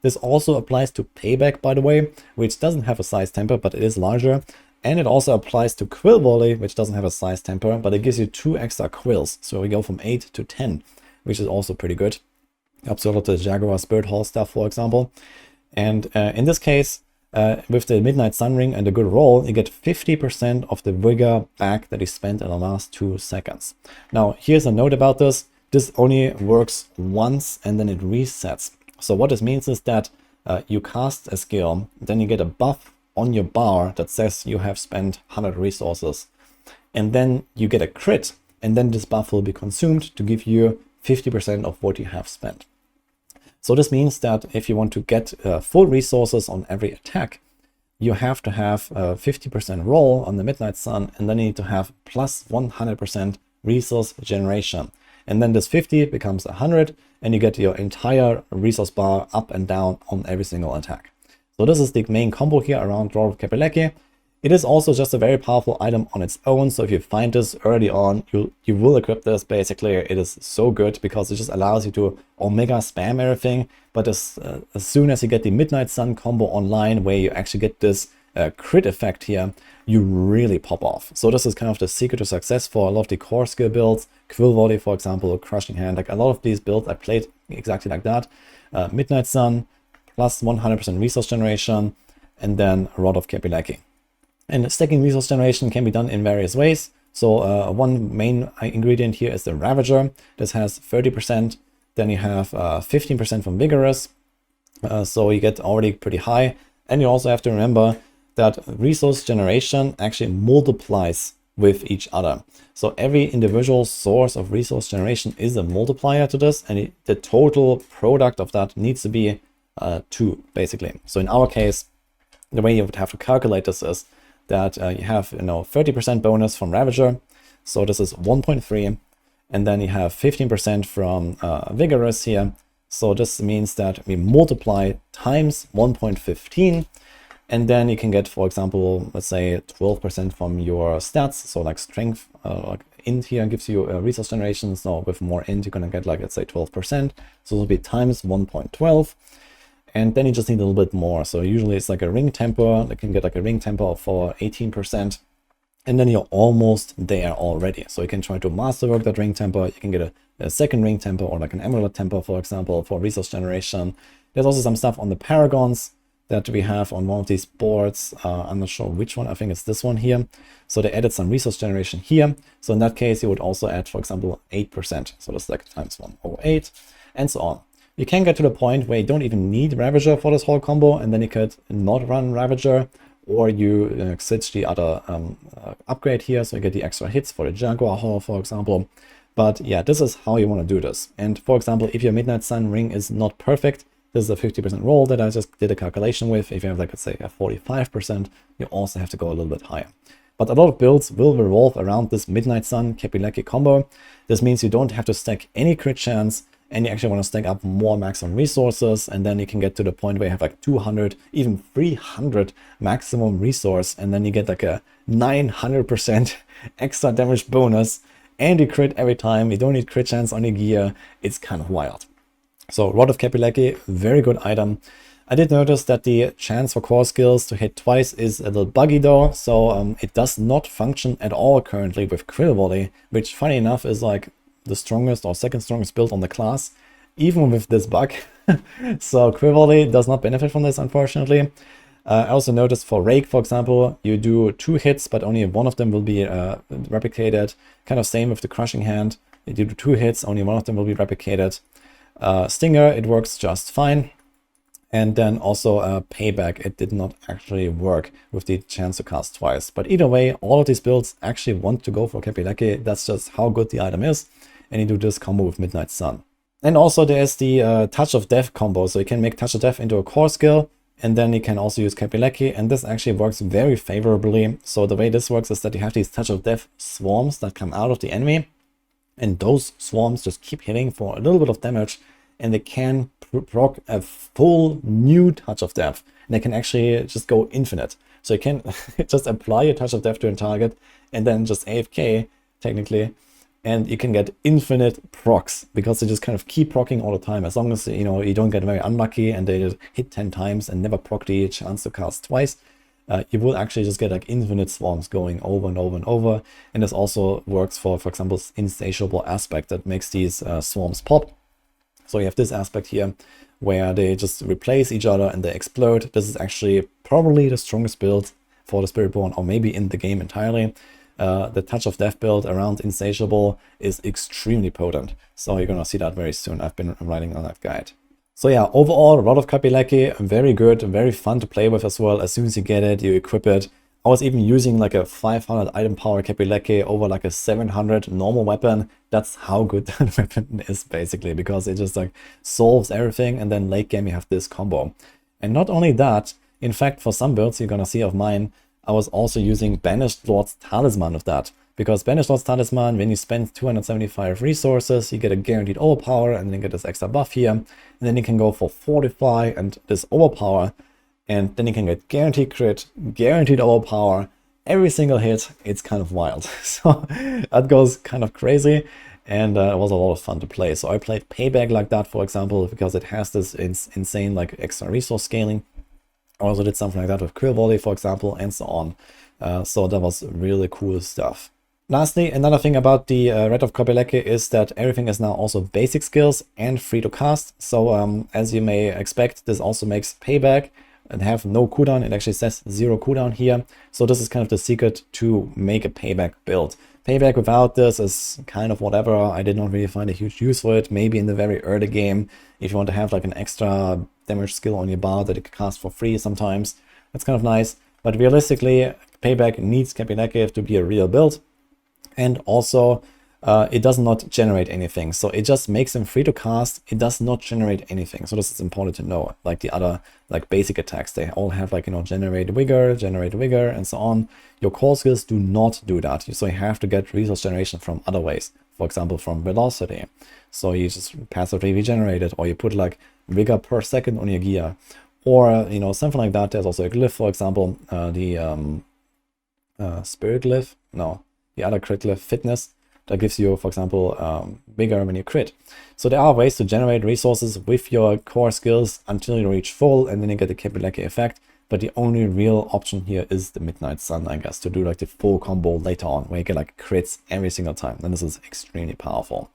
This also applies to Payback, by the way, which doesn't have a size temper, but it is larger. And it also applies to Quill Volley, which doesn't have a size temper, but it gives you 2 extra quills. So we go from 8 to 10, which is also pretty good. Helps a lot of the Jaguar Spirit Hall stuff, for example. And in this case, with the Midnight Sun Ring and a good roll, you get 50% of the vigor back that you spent in the last 2 seconds. Now, here's a note about this. This only works once and then it resets. So what this means is that you cast a skill, then you get a buff on your bar that says you have spent 100 resources. And then you get a crit, and then this buff will be consumed to give you 50% of what you have spent. So this means that if you want to get full resources on every attack, you have to have a 50% roll on the Midnight Sun, and then you need to have plus 100% resource generation. And then this 50 becomes 100, and you get your entire resource bar up and down on every single attack. So this is the main combo here around Rod of Kapileke. It is also just a very powerful item on its own. So if you find this early on, you will equip this basically. It is so good because it just allows you to omega spam everything. But as soon as you get the Midnight Sun combo online, where you actually get this crit effect here, you really pop off. So this is kind of the secret to success for a lot of the core skill builds. Quill Volley, for example, or Crushing Hand. Like a lot of these builds I played exactly like that. Midnight Sun, plus 100% resource generation, and then Rod of Kapileke. And stacking resource generation can be done in various ways. So one main ingredient here is the Ravager. This has 30%. Then you have 15% from Vigorous. So you get already pretty high. And you also have to remember that resource generation actually multiplies with each other. So every individual source of resource generation is a multiplier to this. And the total product of that needs to be 2, basically. So in our case, the way you would have to calculate this is that you have 30% bonus from Ravager, so this is 1.3, and then you have 15% from Vigorous here, so this means that we multiply times 1.15, and then you can get, for example, let's say 12% from your stats, so like strength, like int here gives you resource generation, so with more int you're gonna get like, let's say 12%, so it'll be times 1.12. And then you just need a little bit more. So usually it's like a ring temper. You can get like a ring temper for 18%. and then you're almost there already. So you can try to masterwork that ring temper. You can get a second ring temper or like an emerald temper, for example, for resource generation. There's also some stuff on the Paragons that we have on one of these boards. I'm not sure which one. I think it's this one here. So they added some resource generation here. So in that case, you would also add, for example, 8%. So that's like times 1 over 8 and so on. You can get to the point where you don't even need Ravager for this whole combo, and then you could not run Ravager, or you switch the other upgrade here, so you get the extra hits for the Jaguar Hall, for example. But yeah, this is how you want to do this. And for example, if your Midnight Sun ring is not perfect, this is a 50% roll that I just did a calculation with. If you have, like, let's say a 45%, you also have to go a little bit higher. But a lot of builds will revolve around this Midnight Sun Kapilecki combo. This means you don't have to stack any crit chance, and you actually want to stack up more maximum resources, and then you can get to the point where you have like 200, even 300 maximum resource, and then you get like a 900% extra damage bonus, and you crit every time. You don't need crit chance on your gear. It's kind of wild. So Rod of Kapilecki, very good item. I did notice that the chance for core skills to hit twice is a little buggy though, so it does not function at all currently with Quill Volley, which funny enough is like the strongest or second strongest build on the class, even with this bug. So Quill Volley does not benefit from this, unfortunately. I also noticed for Rake, for example, you do 2 hits, but only one of them will be replicated. Kind of same with the Crushing Hand. You do 2 hits, only one of them will be replicated. Stinger, it works just fine. And then also Payback, it did not actually work with the chance to cast twice. But either way, all of these builds actually want to go for Kapilecki. That's just how good the item is. And you do this combo with Midnight Sun. And also there's the Touch of Death combo. So you can make Touch of Death into a core skill, and then you can also use Kapilecki, and this actually works very favorably. So the way this works is that you have these Touch of Death swarms that come out of the enemy, and those swarms just keep hitting for a little bit of damage, and they can proc a full new Touch of Death, and they can actually just go infinite. So you can just apply a Touch of Death to a target, and then just AFK, technically, and you can get infinite procs, because they just kind of keep procking all the time. As long as, you know, you don't get very unlucky and they just hit 10 times and never proc the chance to cast twice, you will actually just get like infinite swarms going over and over and over. And this also works for example, Insatiable Aspect that makes these swarms pop. So you have this aspect here where they just replace each other and they explode. This is actually probably the strongest build for the Spiritborn, or maybe in the game entirely. The Touch of Death build around Insatiable is extremely potent. So you're gonna see that very soon. I've been writing on that guide. So yeah, overall, Rod of Kapilecki, very good, very fun to play with as well. As soon as you get it, you equip it. I was even using like a 500 item power Kapilecki over like a 700 normal weapon. That's how good that weapon is, basically, because it just like solves everything, and then late game you have this combo. And not only that, in fact, for some builds you're gonna see of mine, I was also using Banished Lord's Talisman with that. Because Banished Lord's Talisman, when you spend 275 resources, you get a guaranteed overpower, and then you get this extra buff here. And then you can go for Fortify and this overpower, and then you can get guaranteed crit, guaranteed overpower, every single hit. It's kind of wild. So that goes kind of crazy, and it was a lot of fun to play. So I played Payback like that, for example, because it has this insane like extra resource scaling. I also did something like that with Quill Volley, for example, and so on. So that was really cool stuff. Lastly, another thing about the Rod of Kapilecki is that everything is now also basic skills and free to cast. So as you may expect, this also makes Payback and have no cooldown. It actually says 0 cooldown here. So this is kind of the secret to make a Payback build. Payback without this is kind of whatever. I did not really find a huge use for it. Maybe in the very early game, if you want to have like an extra damage skill on your bar that you can cast for free sometimes. That's kind of nice. But realistically, Payback needs Kapilecki to be a real build. And also, it does not generate anything. So it just makes them free to cast. It does not generate anything. So this is important to know. Like the other like basic attacks, they all have like, you know, generate vigor, and so on. Your core skills do not do that. So you have to get resource generation from other ways. For example, from velocity. So you just passively regenerate it, or you put like vigor per second on your gear, or, you know, something like that. There's also a glyph, for example, the spirit glyph. No, the other crit glyph, fitness, that gives you, for example, vigor when you crit. So there are ways to generate resources with your core skills until you reach full, and then you get the Kapilecki effect. but the only real option here is the Midnight Sun, I guess, to do like the full combo later on, where you get like crits every single time. And this is extremely powerful.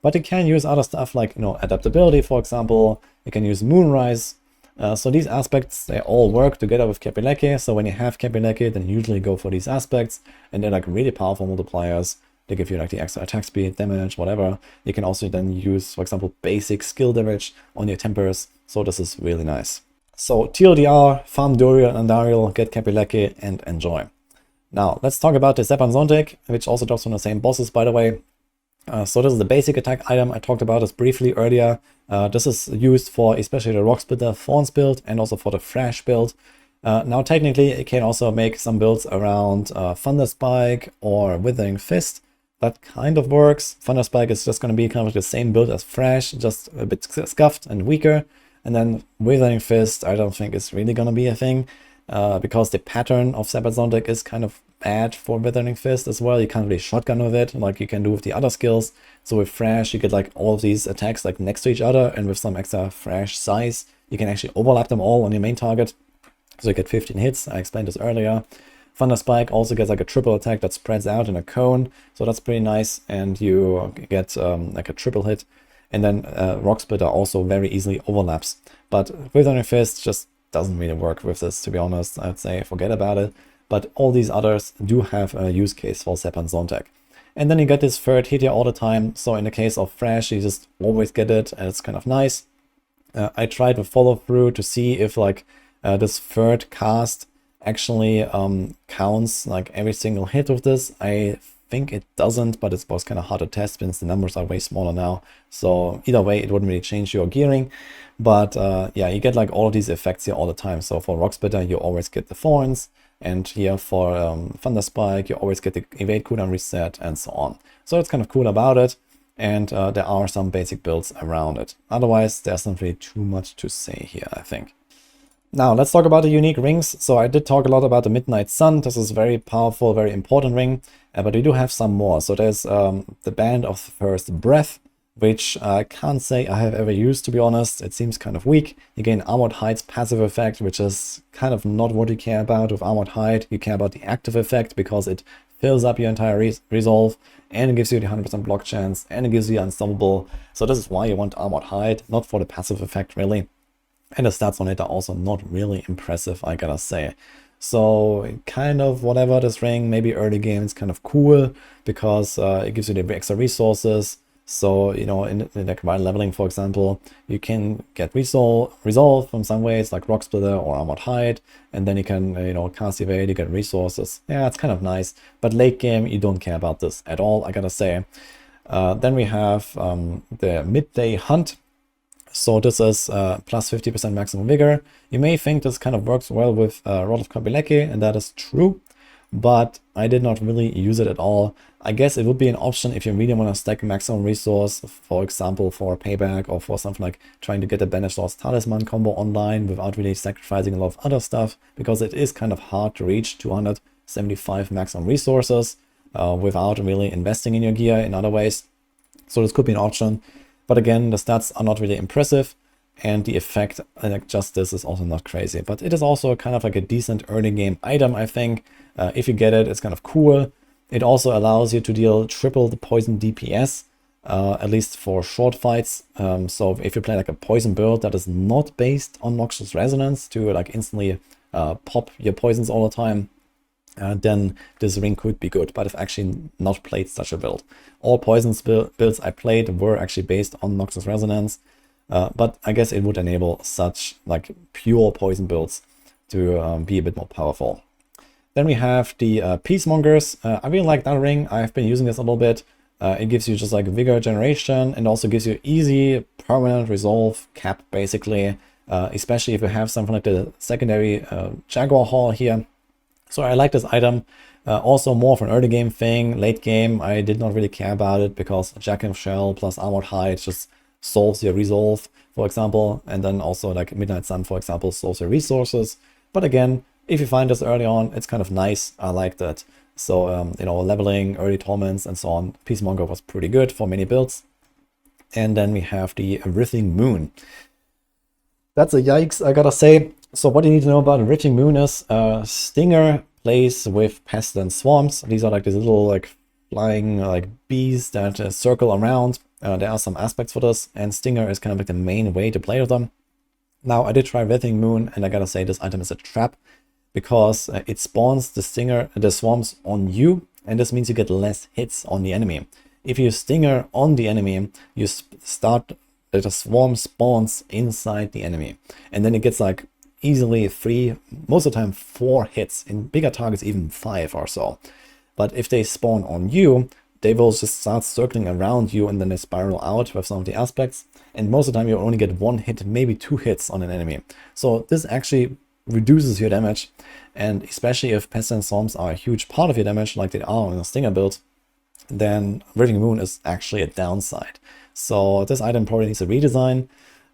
But you can use other stuff like, you know, adaptability, for example. You can use Moonrise. So these aspects, they all work together with Kapileke. So when you have Kapileke, then usually go for these aspects, and they're like really powerful multipliers. They give you like the extra attack speed, damage, whatever. You can also then use, for example, basic skill damage on your tempers. So this is really nice. So TLDR, farm Duriel and Andariel, get Kapileke, and enjoy. Now let's talk about the Zepan Zontic, which also drops from the same bosses, by the way. So this is the basic attack item. I talked about this briefly earlier. This is used for especially the Rock Splitter Thorns build and also for the Thrash build. Now technically it can also make some builds around Thunder Spike or Withering Fist. That kind of works. Thunder Spike is just going to be kind of the same build as Thrash, just a bit scuffed and weaker. And then Withering Fist I don't think is really going to be a thing. Because the pattern of Zepan Zontic is kind of bad for Withering Fist as well. You can't really shotgun with it like you can do with the other skills. So with Thrash, you get like all of these attacks like next to each other, and with some extra Thrash size, you can actually overlap them all on your main target. So you get 15 hits, I explained this earlier. Thunder Spike also gets like a triple attack that spreads out in a cone, so that's pretty nice, and you get like a triple hit. And then Rock Splitter also very easily overlaps. But Withering Fist just doesn't really work with this, to be honest. I'd say forget about it. But all these others do have a use case for Zepan Zontic. And then you get this third hit here all the time. So in the case of Thrash, you just always get it, and it's kind of nice. I tried with follow through to see if like this third cast actually counts like every single hit of this. I think it doesn't, but it was kind of hard to test since the numbers are way smaller now. So either way, it wouldn't really change your gearing. But yeah, you get like all of these effects here all the time. So for Rock Splitter, you always get the Thorns. And here for Thunder Spike, you always get the evade cooldown reset and so on. So it's kind of cool about it. And there are some basic builds around it. Otherwise, there's not really too much to say here, I think. Now, let's talk about the unique rings. So I did talk a lot about the Midnight Sun. This is a very powerful, very important ring. But we do have some more. So there's the Band of First Breath, which I can't say I have ever used, to be honest. It seems kind of weak. You gain Armored Hide's passive effect, which is kind of not what you care about with Armored Hide. You care about the active effect because it fills up your entire resolve, and it gives you the 100% block chance, and it gives you Unstoppable. So this is why you want Armored Hide, not for the passive effect, really. And the stats on it are also not really impressive, I gotta say. So kind of whatever this ring, maybe early game is kind of cool because it gives you the extra resources. So, you know, in like while leveling, for example, you can get resolve from some ways like Rock Splitter or Armored Hide, and then you can, you know, cast evade, you get resources. Yeah, it's kind of nice, but late game, you don't care about this at all, I gotta say. Then we have the Midday Hunt. So this is plus 50% maximum vigor. You may think this kind of works well with Rod of Kapileke, and that is true, but I did not really use it at all. I guess it would be an option if you really want to stack maximum resource, for example, for payback or for something like trying to get a Banished Lord's Talisman combo online without really sacrificing a lot of other stuff, because it is kind of hard to reach 275 maximum resources without really investing in your gear in other ways. So this could be an option. But again, the stats are not really impressive, and the effect, like just this, is also not crazy. But it is also kind of like a decent early game item, I think. If you get it, it's kind of cool. It also allows you to deal triple the poison DPS, at least for short fights. So if you play like a poison build that is not based on Noxious Resonance to like instantly pop your poisons all the time, then this ring could be good, but I've actually not played such a build. All poison builds I played were actually based on Noxious Resonance, but I guess it would enable such like pure poison builds to be a bit more powerful. Then we have the Peacemongers. I really like that ring. I've been using this a little bit. It gives you just like vigor generation, and also gives you easy permanent resolve cap, basically, especially if you have something like the secondary Jaguar Hall here. So I like this item. Also more of an early game thing. Late game, I did not really care about it because Jack and Shell plus Armored Hide just solves your resolve, for example. And then also like Midnight Sun, for example, solves your resources. But again, if you find this early on, it's kind of nice. I like that. So, you know, leveling, early torments and so on. Peacemonger was pretty good for many builds. And then we have the Writhing Moon. That's a yikes, I gotta say. So what you need to know about Raging Moon is Stinger plays with Pestilent Swarms. These are like these little like flying like bees that circle around. There are some aspects for this, and Stinger is kind of like the main way to play with them. Now I did try Writhing Moon, and I gotta say this item is a trap because it spawns the swarms on you, and this means you get less hits on the enemy. If you Stinger on the enemy, you start the swarm spawns inside the enemy, and then it gets like easily 3, most of the time 4 hits, in bigger targets even 5 or so. But if they spawn on you, they will just start circling around you and then they spiral out with some of the aspects. And most of the time you only get 1 hit, maybe 2 hits on an enemy. So this actually reduces your damage. And especially if Pestilent Storms are a huge part of your damage, like they are in a Stinger build, then Raging Moon is actually a downside. So this item probably needs a redesign.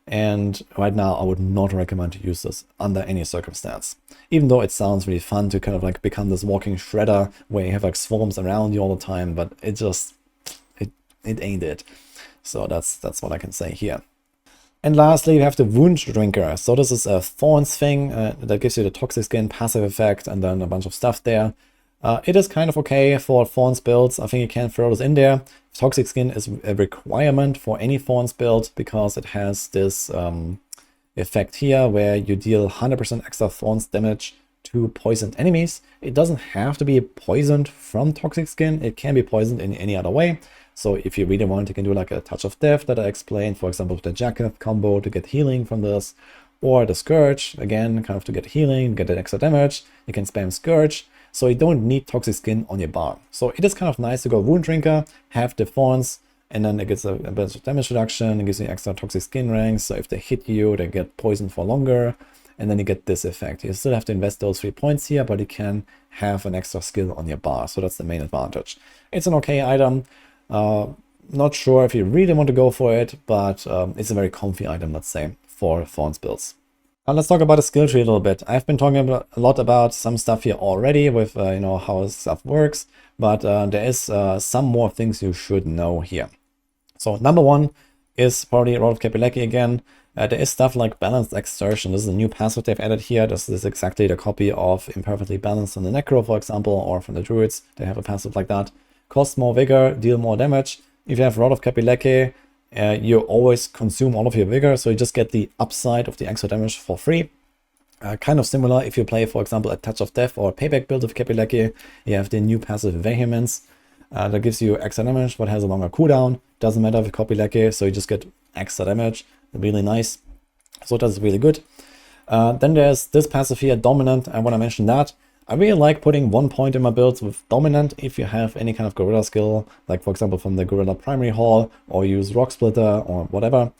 And right now, I would not recommend to use this under any circumstance. Even though it sounds really fun to kind of like become this walking shredder where you have like swarms around you all the time, but it ain't it. So that's what I can say here. And lastly, we have the Wound Drinker. So this is a Thorns thing that gives you the Toxic Skin passive effect and then a bunch of stuff there. It is kind of okay for Thorns builds. I think you can throw this in there. Toxic Skin is a requirement for any Thorns build because it has this effect here where you deal 100% extra Thorns damage to poisoned enemies. It doesn't have to be poisoned from Toxic Skin. It can be poisoned in any other way. So if you really want, you can do like a Touch of Death that I explained, for example, with the Jacket combo to get healing from this, or the Scourge, again, kind of to get healing, get that extra damage. You can spam Scourge. So you don't need Toxic Skin on your bar. So it is kind of nice to go Wound Drinker, have the Thorns, and then it gets a bit of damage reduction, it gives you extra Toxic Skin ranks, so if they hit you, they get poisoned for longer, and then you get this effect. You still have to invest those 3 points here, but you can have an extra skill on your bar, so that's the main advantage. It's an okay item. Not sure if you really want to go for it, but it's a very comfy item, let's say, for Thorns builds. Now let's talk about the skill tree a little bit. I've been talking a lot about some stuff here already with you know, how stuff works, but there is some more things you should know here. So number 1 is probably Rod of Capileki again. There is stuff like Balanced Exertion. This is a new passive they've added here. This is exactly the copy of Imperfectly Balanced on the Necro, for example, or from the Druids. They have a passive like that. Cost more vigor, deal more damage. If you have Rod of Capileki, you always consume all of your vigor, so you just get the upside of the extra damage for free. Kind of similar if you play, for example, a Touch of Death or a Payback build of Capileki. You have the new passive Vehemence that gives you extra damage but has a longer cooldown. Doesn't matter with Capileki, so you just get extra damage. Really nice. So that's really good. Then there's this passive here, Dominant. I want to mention that. I really like putting 1 point in my builds with Dominant if you have any kind of Gorilla skill, like for example from the Gorilla Primary Hall, or use Rock Splitter or whatever.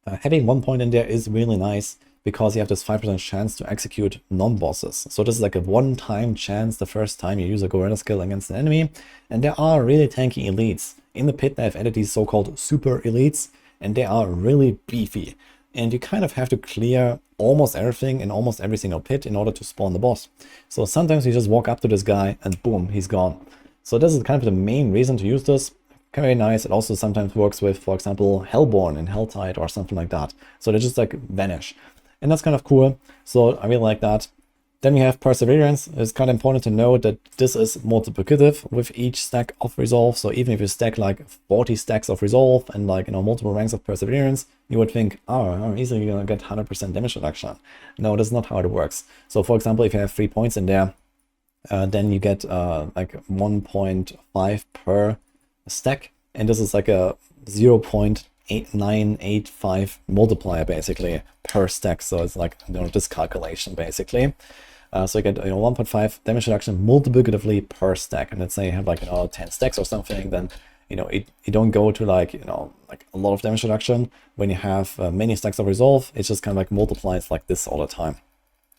Having 1 point in there is really nice because you have this 5% chance to execute non-bosses. So this is like a one-time chance the first time you use a Gorilla skill against an enemy. And there are really tanky elites. In the pit they've added these so-called super elites, and they are really beefy. And you kind of have to clear almost everything in almost every single pit in order to spawn the boss. So sometimes you just walk up to this guy and boom, he's gone. So this is kind of the main reason to use this. Very nice. It also sometimes works with, for example, Hellborn and Helltide or something like that. So they just like vanish. And that's kind of cool. So I really like that. Then we have Perseverance. It's kind of important to know that this is multiplicative with each stack of Resolve. So even if you stack like 40 stacks of Resolve and like, you know, multiple ranks of Perseverance, you would think, oh, I'm easily going to get 100% damage reduction. No, that's not how it works. So for example, if you have 3 points in there, then you get like 1.5 per stack. And this is like a 0.8985 multiplier basically per stack. So it's like, you know, this calculation basically. So you get 1.5 damage reduction multiplicatively per stack. And let's say you have like 10 stacks or something, then you don't go to like like a lot of damage reduction. When you have many stacks of Resolve, it just kind of like multiplies like this all the time.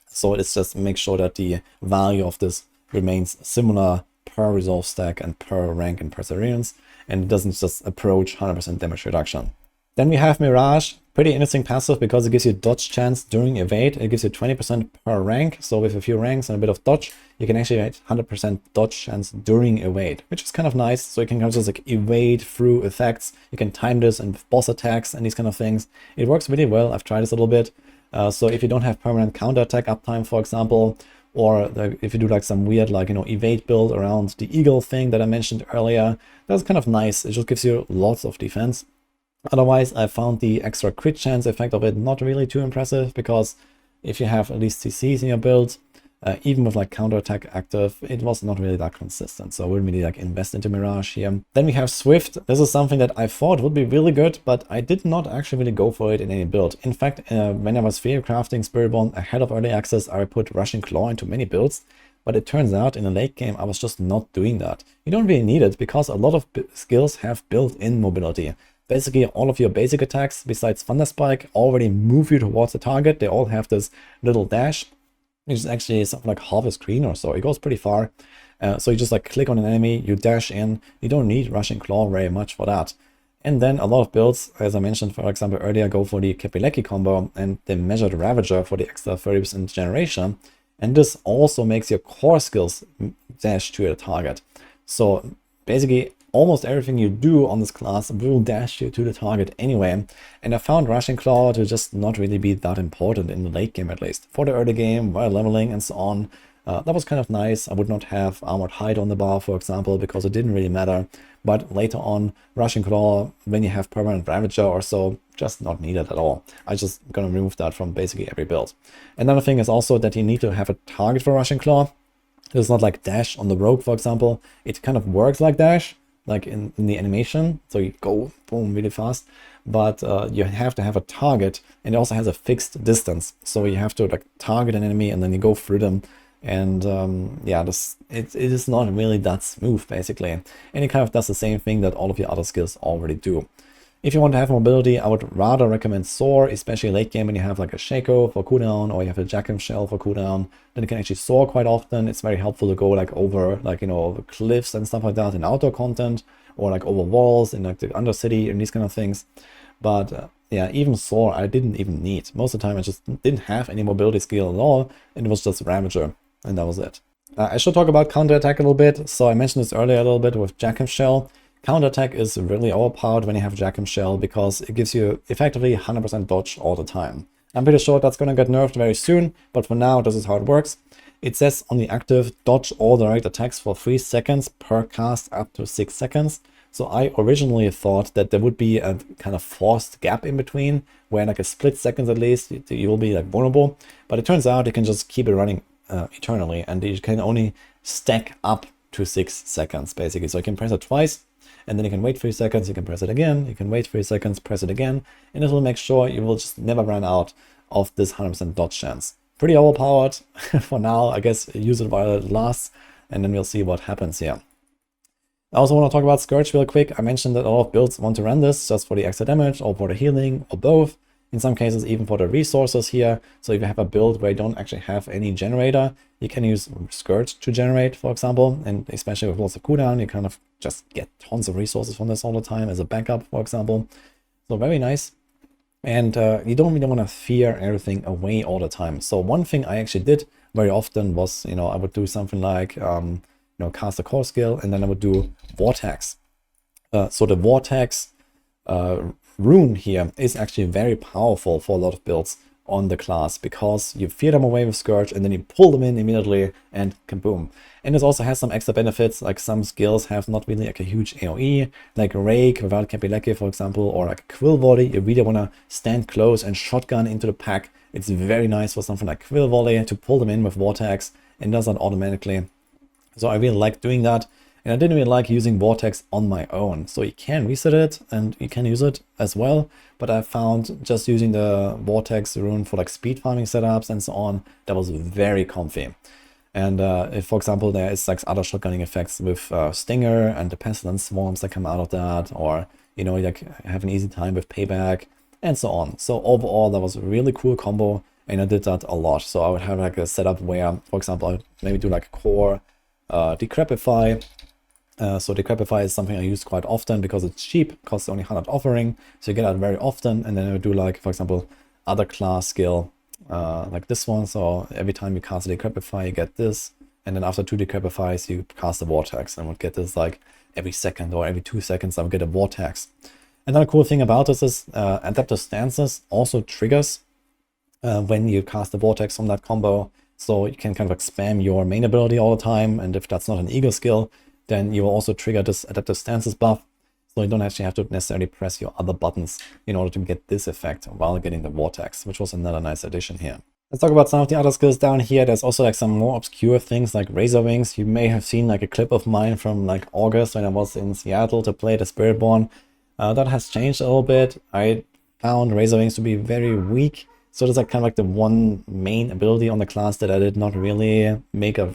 So it's just make sure that the value of this remains similar per Resolve stack and per rank in Perseverance, and it doesn't just approach 100% damage reduction. Then we have Mirage, pretty interesting passive because it gives you dodge chance during evade. It gives you 20% per rank, so with a few ranks and a bit of dodge, you can actually get 100% dodge chance during evade, which is kind of nice. So you can kind of just like evade through effects. You can time this and boss attacks and these kind of things. It works really well. I've tried this a little bit. So if you don't have permanent counterattack uptime, for example, or if you do like some weird, like, evade build around the eagle thing that I mentioned earlier, that's kind of nice. It just gives you lots of defense. Otherwise, I found the extra crit chance effect of it not really too impressive, because if you have at least CCs in your build, even with like counterattack active, it was not really that consistent. So I wouldn't really like invest into Mirage here. Then we have Swift. This is something that I thought would be really good, but I did not actually really go for it in any build. In fact, when I was video crafting Spiritborn ahead of early access, I put Rushing Claw into many builds. But it turns out in the late game, I was just not doing that. You don't really need it, because a lot of skills have built-in mobility. Basically, all of your basic attacks, besides Thunder Spike, already move you towards the target. They all have this little dash, which is actually something like half a screen or so. It goes pretty far. So you just like click on an enemy, you dash in. You don't need Rushing Claw very much for that. And then a lot of builds, as I mentioned, for example, earlier, go for the Kapileki combo and the Measured Ravager for the extra 30% generation. And this also makes your core skills dash to your target. So basically, almost everything you do on this class will dash you to the target anyway. And I found Rushing Claw to just not really be that important in the late game, at least. For the early game, while leveling and so on, that was kind of nice. I would not have Armored Hide on the bar, for example, because it didn't really matter. But later on, Rushing Claw, when you have Permanent Ravager or so, just not needed at all. I just gonna remove that from basically every build. Another thing is also that you need to have a target for Rushing Claw. It's not like dash on the rogue, for example. It kind of works like dash, like in the animation. So you go, boom, really fast. But you have to have a target, and it also has a fixed distance. So you have to like target an enemy and then you go through them. And yeah, it is not really that smooth, basically. And it kind of does the same thing that all of your other skills already do. If you want to have mobility, I would rather recommend Soar, especially late game when you have like a Shaco for cooldown, or you have a Jackham Shell for cooldown. Then you can actually soar quite often. It's very helpful to go like over like, over cliffs and stuff like that in outdoor content, or like over walls in like the Undercity and these kind of things. But yeah, even Soar I didn't even need. Most of the time I just didn't have any mobility skill at all, and it was just Ravager, and that was it. I should talk about counterattack a little bit. So I mentioned this earlier a little bit with Jackham Shell. Counterattack is really overpowered when you have Jackham Shell, because it gives you effectively 100% dodge all the time. I'm pretty sure that's going to get nerfed very soon, but for now this is how it works. It says on the active, dodge all direct attacks for 3 seconds per cast up to 6 seconds. So I originally thought that there would be a kind of forced gap in between, where like a split second at least you will be like vulnerable. But it turns out you can just keep it running eternally, and you can only stack up to 6 seconds basically. So you can press it twice, and then you can wait 3 seconds, you can press it again, you can wait 3 seconds, press it again, and it will make sure you will just never run out of this 100% dodge chance. Pretty overpowered for now. I guess use it while it lasts, and then we'll see what happens here. I also want to talk about Scourge real quick. I mentioned that a lot of builds want to run this just for the extra damage, or for the healing, or both. In some cases, even for the resources here. So if you have a build where you don't actually have any generator, you can use Scourge to generate, for example. And especially with lots of cooldown, you kind of just get tons of resources from this all the time as a backup, for example. So very nice. And you don't really want to fear everything away all the time. So one thing I actually did very often was, I would do something like, cast a core skill, and then I would do Vortex. So the Vortex rune here is actually very powerful for a lot of builds on the class, because you fear them away with Scourge and then you pull them in immediately and kaboom. And this also has some extra benefits, like some skills have not really like a huge AoE, like Rake without Kapileki, for example, or like Quill Volley. You really want to stand close and shotgun into the pack. It's very nice for something like Quill Volley to pull them in with Vortex, and does that automatically. So I really like doing that. And I didn't really like using Vortex on my own. So you can reset it and you can use it as well. But I found just using the Vortex rune for like speed farming setups and so on, that was very comfy. And if, for example, there is like other shotgunning effects with Stinger and the Pestilence Swarms that come out of that, or, like have an easy time with Payback and so on. So overall, that was a really cool combo, and I did that a lot. So I would have like a setup where, for example, I would maybe do like core, Decrepify. So Decrepify is something I use quite often because it's cheap, costs only 100 offering, so you get that very often. And then I would do like, for example, other class skill, like this one. So every time you cast a Decrepify, you get this, and then after 2 Decrepifies, you cast a Vortex, and would get this like every second or every 2 seconds I would get a Vortex. Another cool thing about this is Adaptive Stances also triggers when you cast the Vortex from that combo. So you can kind of like spam your main ability all the time, and if that's not an Eagle skill, then you will also trigger this Adaptive Stances buff. So you don't actually have to necessarily press your other buttons in order to get this effect while getting the Vortex, which was another nice addition here. Let's talk about some of the other skills down here. There's also like some more obscure things like Razor Wings. You may have seen like a clip of mine from like August when I was in Seattle to play the Spiritborn. That has changed a little bit. I found Razor Wings to be very weak. So there's like kind of like the one main ability on the class that I did not really make a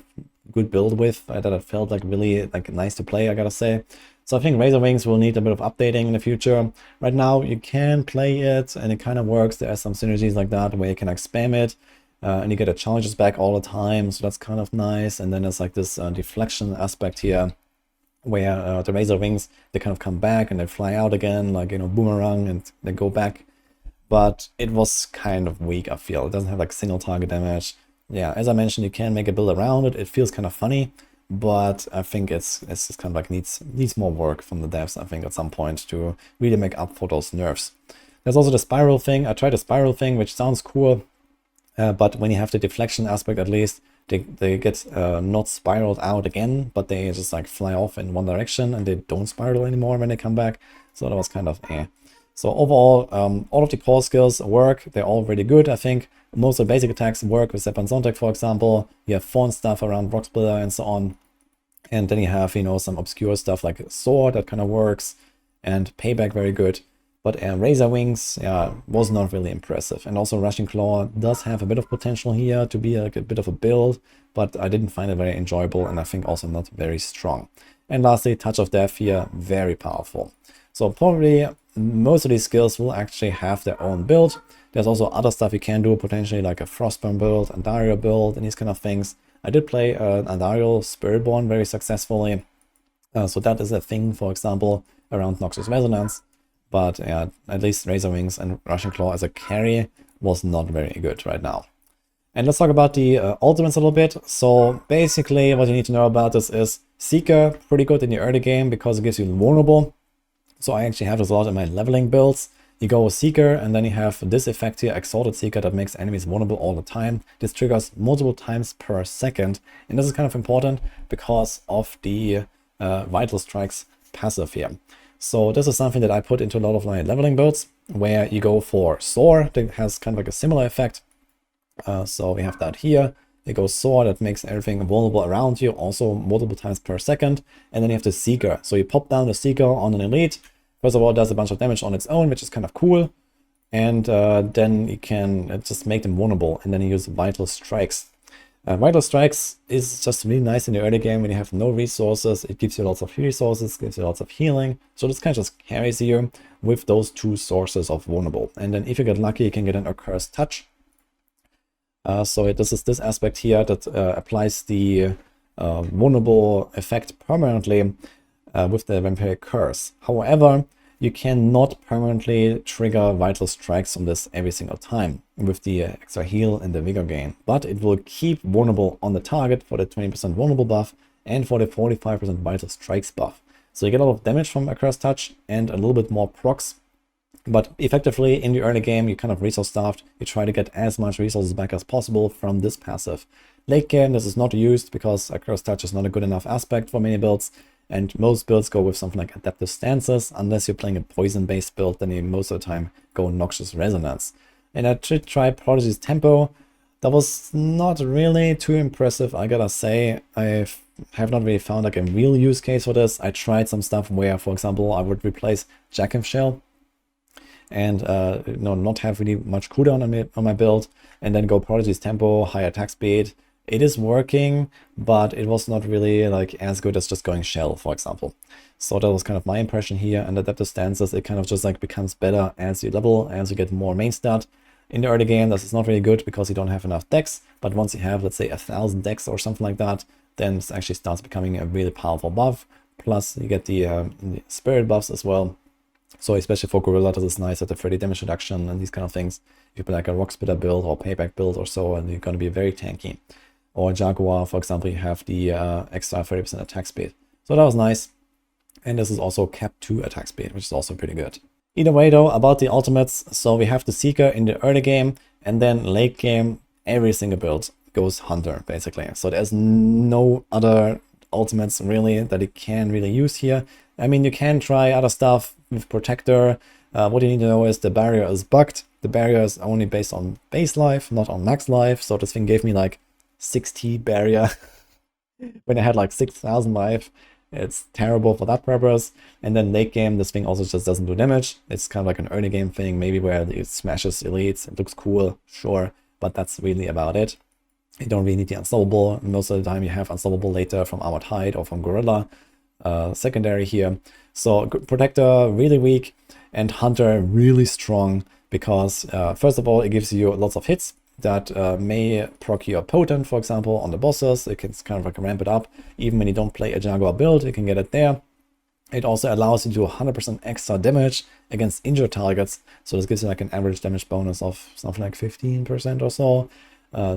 good build with, that I felt like really like nice to play, I gotta say. So I think Razor Wings will need a bit of updating in the future. Right now you can play it and it kind of works. There are some synergies like that where you can like spam it and you get the charges back all the time. So that's kind of nice. And then there's like this deflection aspect here where the Razor Wings, they kind of come back and they fly out again, like, you know, boomerang, and they go back. But it was kind of weak, I feel. It doesn't have like single target damage. Yeah, as I mentioned, you can make a build around it. It feels kind of funny, but I think it's just kind of like needs more work from the devs, I think, at some point to really make up for those nerfs. There's also the spiral thing. I tried the spiral thing, which sounds cool, but when you have the deflection aspect, at least, they get not spiraled out again, but they just like fly off in one direction and they don't spiral anymore when they come back. So that was kind of eh. So overall, all of the core skills work. They're all really good, I think. Most of the basic attacks work with Zeppan Sonntag, for example. You have fun stuff around Rock Splitter and so on. And then you have, you know, some obscure stuff like Sword that kind of works, and Payback very good. But Razor Wings, yeah, was not really impressive. And also Rushing Claw does have a bit of potential here to be like a bit of a build, but I didn't find it very enjoyable, and I think also not very strong. And lastly, Touch of Death here, very powerful. So probably most of these skills will actually have their own build. There's also other stuff you can do, potentially like a Frostburn build, Andariel build, and these kind of things. I did play Andariel Spiritborn very successfully. So that is a thing, for example, around Noxious Resonance. But yeah, at least Razor Wings and Rushing Claw as a carry was not very good right now. And let's talk about the ultimates a little bit. So basically what you need to know about this is Seeker, pretty good in the early game because it gives you vulnerable. So I actually have this a lot in my leveling builds. You go with Seeker, and then you have this effect here, Exalted Seeker, that makes enemies vulnerable all the time. This triggers multiple times per second, and this is kind of important because of the Vital Strikes passive here. So this is something that I put into a lot of my leveling builds, where you go for Soar, that has kind of like a similar effect. So we have that here. You go Soar, that makes everything vulnerable around you, also multiple times per second. And then you have the Seeker. So you pop down the Seeker on an elite. First of all, it does a bunch of damage on its own, which is kind of cool. And then you can just make them vulnerable, and then you use Vital Strikes. Vital Strikes is just really nice in the early game when you have no resources. It gives you lots of resources, gives you lots of healing. So this kind of just carries you with those two sources of vulnerable. And then if you get lucky, you can get an Accursed Touch. So this is this aspect here that applies the vulnerable effect permanently with the Vampiric Curse. However, you cannot permanently trigger Vital Strikes on this every single time with the extra heal and the Vigor gain, but it will keep vulnerable on the target for the 20% vulnerable buff and for the 45% Vital Strikes buff. So you get a lot of damage from Accursed Touch and a little bit more procs, but effectively in the early game you're kind of resource starved. You try to get as much resources back as possible from this passive. Late game this is not used because Accursed Touch is not a good enough aspect for many builds. And most builds go with something like Adaptive Stances. Unless you're playing a poison-based build, then you most of the time go Noxious Resonance. And I did try Prodigy's Tempo. That was not really too impressive, I gotta say. I have not really found like a real use case for this. I tried some stuff where, for example, I would replace Jackim Shell and not have really much cooldown on my build, and then go Prodigy's Tempo, high attack speed. It is working, but it was not really like as good as just going Shell, for example. So that was kind of my impression here. And Adaptive Stances, it kind of just like becomes better as you level, as you get more main stat. In the early game, this is not really good because you don't have enough dex. But once you have, let's say, 1000 dex or something like that, then it actually starts becoming a really powerful buff. Plus, you get the spirit buffs as well. So especially for Gorilla, this is nice at the 30 damage reduction and these kind of things. If you play like a Rock Splitter build or Payback build or so, and you're going to be very tanky. Or Jaguar, for example, you have the extra 30% attack speed. So that was nice. And this is also capped 2 attack speed, which is also pretty good. Either way though, about the ultimates, so we have the Seeker in the early game. And then late game, every single build goes Hunter, basically. So there's no other ultimates really that you can really use here. I mean, you can try other stuff with Protector. What you need to know is the barrier is bugged. The barrier is only based on base life, not on max life. So this thing gave me like 60 barrier when I had like 6,000 life. It's terrible for that purpose. And then late game, this thing also just doesn't do damage. It's kind of like an early game thing, maybe where it smashes elites. It looks cool, sure, but that's really about it. You don't really need the Unstoppable. Most of the time you have Unstoppable later from Armored Hide or from Gorilla secondary here. So Protector really weak and Hunter really strong because first of all, it gives you lots of hits that may proc your Potent, for example, on the bosses. It can kind of like ramp it up. Even when you don't play a Jaguar build, you can get it there. It also allows you to do 100% extra damage against injured targets. So this gives you like an average damage bonus of something like 15% or so.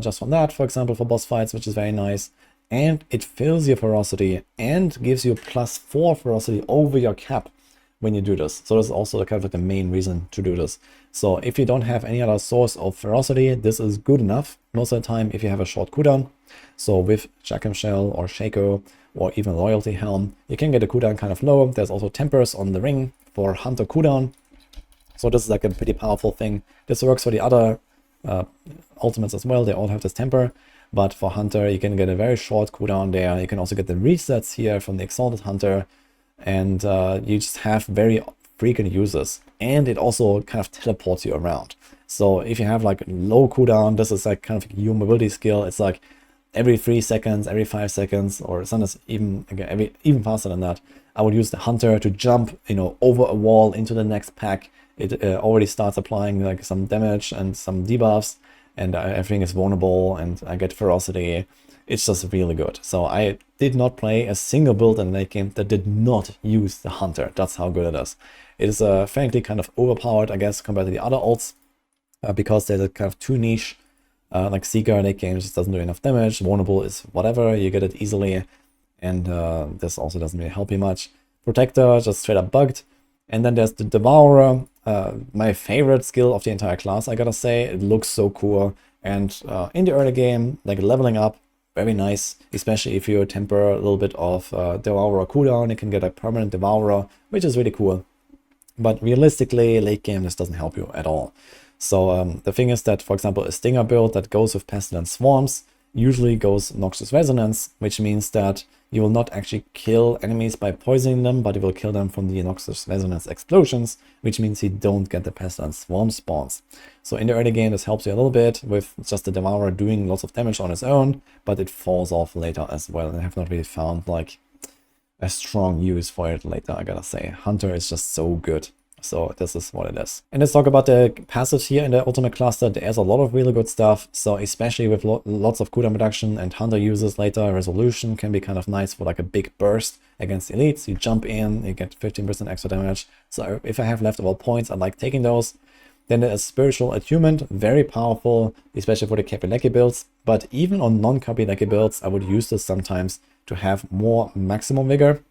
Just from that, for example, for boss fights, which is very nice. And it fills your ferocity and gives you +4 ferocity over your cap when you do this. So this is also kind of like the main reason to do this. So if you don't have any other source of ferocity, this is good enough most of the time if you have a short cooldown. So with Jackham Shell or Shaco or even Loyalty Helm, you can get a cooldown kind of low. There's also Tempers on the ring for Hunter cooldown. So this is like a pretty powerful thing. This works for the other ultimates as well. They all have this temper. But for Hunter, you can get a very short cooldown there. You can also get the resets here from the Exalted Hunter. And you just have very frequent uses. And it also kind of teleports you around. So if you have like low cooldown, this is like kind of your mobility skill. It's like every 3 seconds, every 5 seconds, or sometimes even again, even faster than that. I would use the Hunter to jump, over a wall into the next pack. It already starts applying like some damage and some debuffs, and everything is vulnerable, and I get ferocity. It's just really good. So I did not play a single build in the late game that did not use the Hunter. That's how good it is. It is frankly kind of overpowered, I guess, compared to the other ults, because they're kind of too niche. Like Seeker late game just doesn't do enough damage. Vulnerable is whatever, you get it easily, and this also doesn't really help you much. Protector just straight up bugged. And then there's the Devourer, my favorite skill of the entire class, I gotta say. It looks so cool, and in the early game, like leveling up, very nice, especially if you temper a little bit of Devourer cooldown. You can get a permanent Devourer, which is really cool. But realistically, late game, this doesn't help you at all. So the thing is that, for example, a Stinger build that goes with Pestilent Swarms usually goes Noxious Resonance, which means that you will not actually kill enemies by poisoning them, but you will kill them from the Noxious Resonance explosions, which means you don't get the Pestilent Swarm spawns. So in the early game, this helps you a little bit with just the Devourer doing lots of damage on its own, but it falls off later as well, and I have not really found like a strong use for it later, I gotta say. Hunter is just so good. So this is what it is. And let's talk about the passives here in the ultimate cluster. There's a lot of really good stuff. So especially with lots of cooldown reduction and Hunter uses later, Resolution can be kind of nice for like a big burst against elites. You jump in, you get 15% extra damage. So if I have leftover points, I like taking those. Then there is Spiritual Attunement, very powerful, especially for the Kapileki builds. But even on non-Kapileki builds, I would use this sometimes to have more maximum vigor,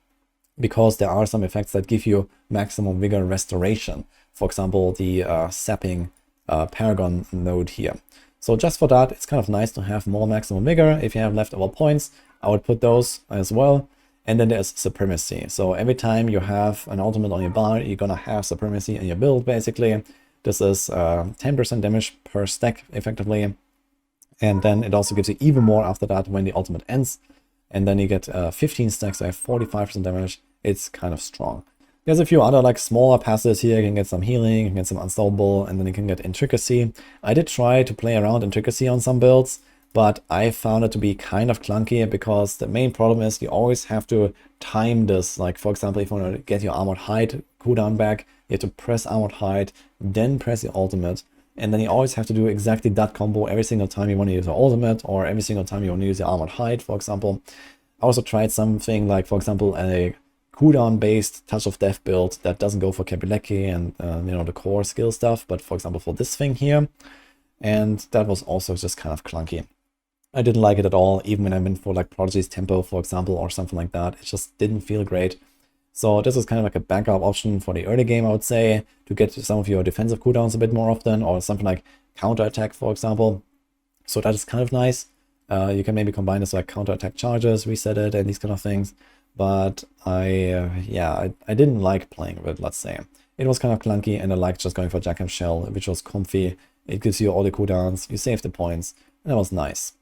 because there are some effects that give you maximum vigor restoration. For example, the sapping Paragon node here. So just for that, it's kind of nice to have more maximum vigor. If you have leftover points, I would put those as well. And then there's Supremacy. So every time you have an ultimate on your bar, you're gonna have Supremacy in your build, basically. This is 10% damage per stack, effectively. And then it also gives you even more after that when the ultimate ends. And then you get 15 stacks, so I have 45% damage. It's kind of strong. There's a few other like smaller passes here. You can get some healing, you can get some Unstoppable, and then you can get Intricacy. I did try to play around Intricacy on some builds, but I found it to be kind of clunky, because the main problem is you always have to time this. Like, for example, if you want to get your Armored Hide cooldown back, you have to press Armored Hide, then press your ultimate. And then you always have to do exactly that combo every single time you want to use your ultimate, or every single time you want to use your Armored Hide, for example. I also tried something like, for example, a cooldown-based Touch of Death build that doesn't go for Kapileki and the core skill stuff, but for example for this thing here. And that was also just kind of clunky. I didn't like it at all, even when I went for like Prodigy's Tempo, for example, or something like that. It just didn't feel great. So this is kind of like a backup option for the early game, I would say, to get some of your defensive cooldowns a bit more often, or something like counterattack, for example. So that is kind of nice. You can maybe combine this like counterattack charges, reset it, and these kind of things. But I didn't like playing with it, let's say. It was kind of clunky, and I liked just going for Jack and Shell, which was comfy. It gives you all the cooldowns, you save the points, and that was nice.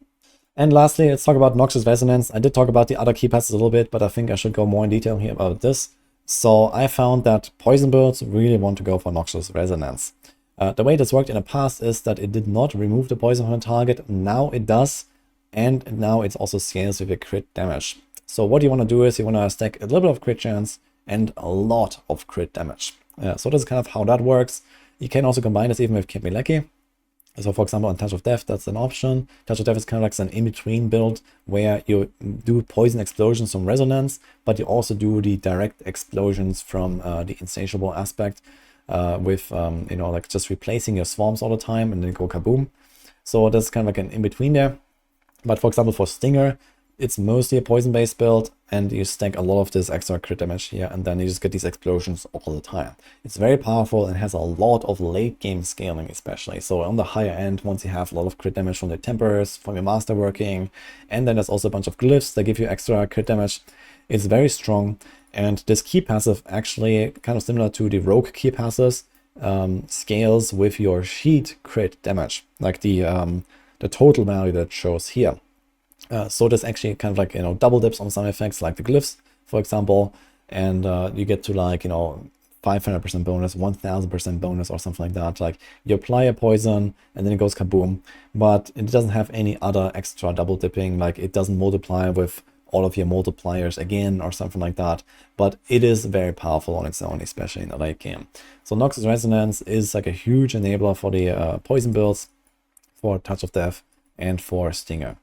And lastly, let's talk about Noxious Resonance. I did talk about the other key passes a little bit, but I think I should go more in detail here about this. So I found that poison builds really want to go for Noxious Resonance. The way this worked in the past is that it did not remove the poison from the target. Now it does, and now it also scales with your crit damage. So what you want to do is you want to stack a little bit of crit chance and a lot of crit damage. So this is kind of how that works. You can also combine this even with Kepileki. So for example, on Touch of Death, that's an option. Touch of Death is kind of like an in-between build where you do poison explosions from resonance, but you also do the direct explosions from the insatiable aspect with, you know, like just replacing your swarms all the time and then go kaboom. So that's kind of like an in-between there. But for example, for Stinger, it's mostly a poison-based build, and you stack a lot of this extra crit damage here, and then you just get these explosions all the time. It's very powerful and has a lot of late-game scaling especially. So on the higher end, once you have a lot of crit damage from the Tempers, from your Master working, and then there's also a bunch of glyphs that give you extra crit damage, it's very strong. And this key passive, actually kind of similar to the Rogue key passes, scales with your sheet crit damage, like the total value that shows here. So this actually kind of like, you know, double dips on some effects like the glyphs, for example, and you get to like, you know, 500% bonus, 1000% bonus or something like that. Like you apply a poison and then it goes kaboom, but it doesn't have any other extra double dipping, like it doesn't multiply with all of your multipliers again or something like that, but it is very powerful on its own, especially in the late game. So Noxious Resonance is like a huge enabler for the poison builds, for Touch of Death, and for Stinger.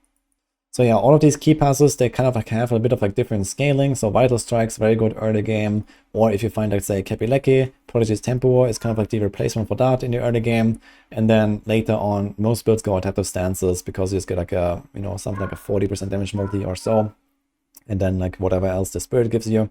So yeah, all of these key passes, they kind of like have a bit of like different scaling. So Vital Strike's very good early game, or if you find like say Kepileki, Prodigy's Tempo is kind of like the replacement for that in the early game. And then later on, most builds go Adaptive Stances because you just get like a, you know, something like a 40% damage multi or so. And then like whatever else the Spirit gives you.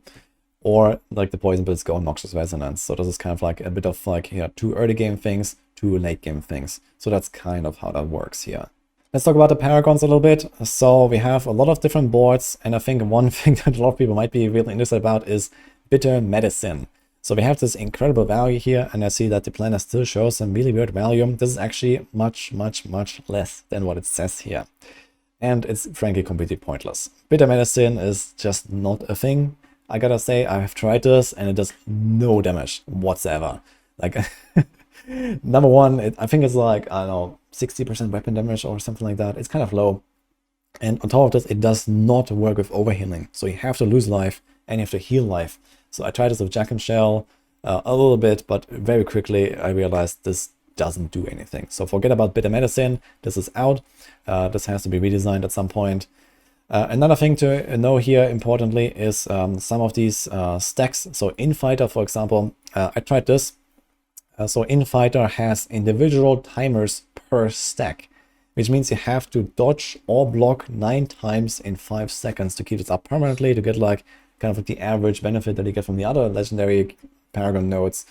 Or like the poison builds go Noxious Resonance. So this is kind of like a bit of like, yeah, 2 early game things, 2 late game things. So that's kind of how that works here. Let's talk about the Paragons a little bit. So we have a lot of different boards, and I think one thing that a lot of people might be really interested about is Bitter Medicine. So we have this incredible value here, and I see that the planner still shows some really weird value. This is actually much, much, much less than what it says here. And it's frankly completely pointless. Bitter Medicine is just not a thing. I gotta say, I have tried this, and it does no damage whatsoever. Like, number one, I think it's like, I don't know, 60% weapon damage or something like that. It's kind of low. And on top of this, it does not work with overhealing. So you have to lose life and you have to heal life. So I tried this with Jack and Shell a little bit, but very quickly I realized this doesn't do anything. So forget about Bitter Medicine. This is out. This has to be redesigned at some point. Another thing to know here importantly is some of these stacks. So Infighter, for example, I tried this. So Infighter has individual timers per stack, which means you have to dodge or block 9 times in 5 seconds to keep this up permanently, to get like kind of like the average benefit that you get from the other legendary Paragon nodes,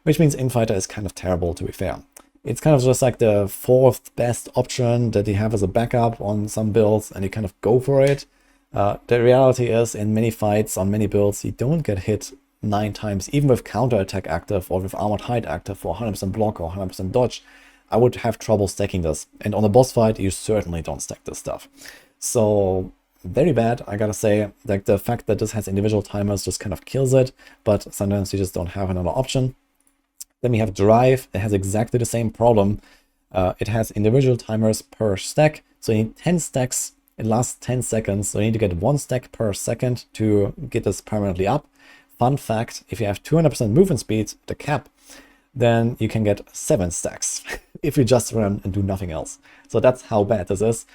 which means Infighter is kind of terrible, to be fair. It's kind of just like the 4th best option that you have as a backup on some builds, and you kind of go for it. The reality is, in many fights on many builds, you don't get hit 9 times, even with counterattack active or with armored hide active for 100% block or 100% dodge. I would have trouble stacking this. And on a boss fight, you certainly don't stack this stuff. So very bad, I gotta say. Like the fact that this has individual timers just kind of kills it, but sometimes you just don't have another option. Then we have Drive. It has exactly the same problem. It has individual timers per stack. So you need 10 stacks. It lasts 10 seconds. So you need to get 1 stack per second to get this permanently up. Fun fact, if you have 200% movement speed, the cap, then you can get 7 stacks if you just run and do nothing else. So that's how bad this is.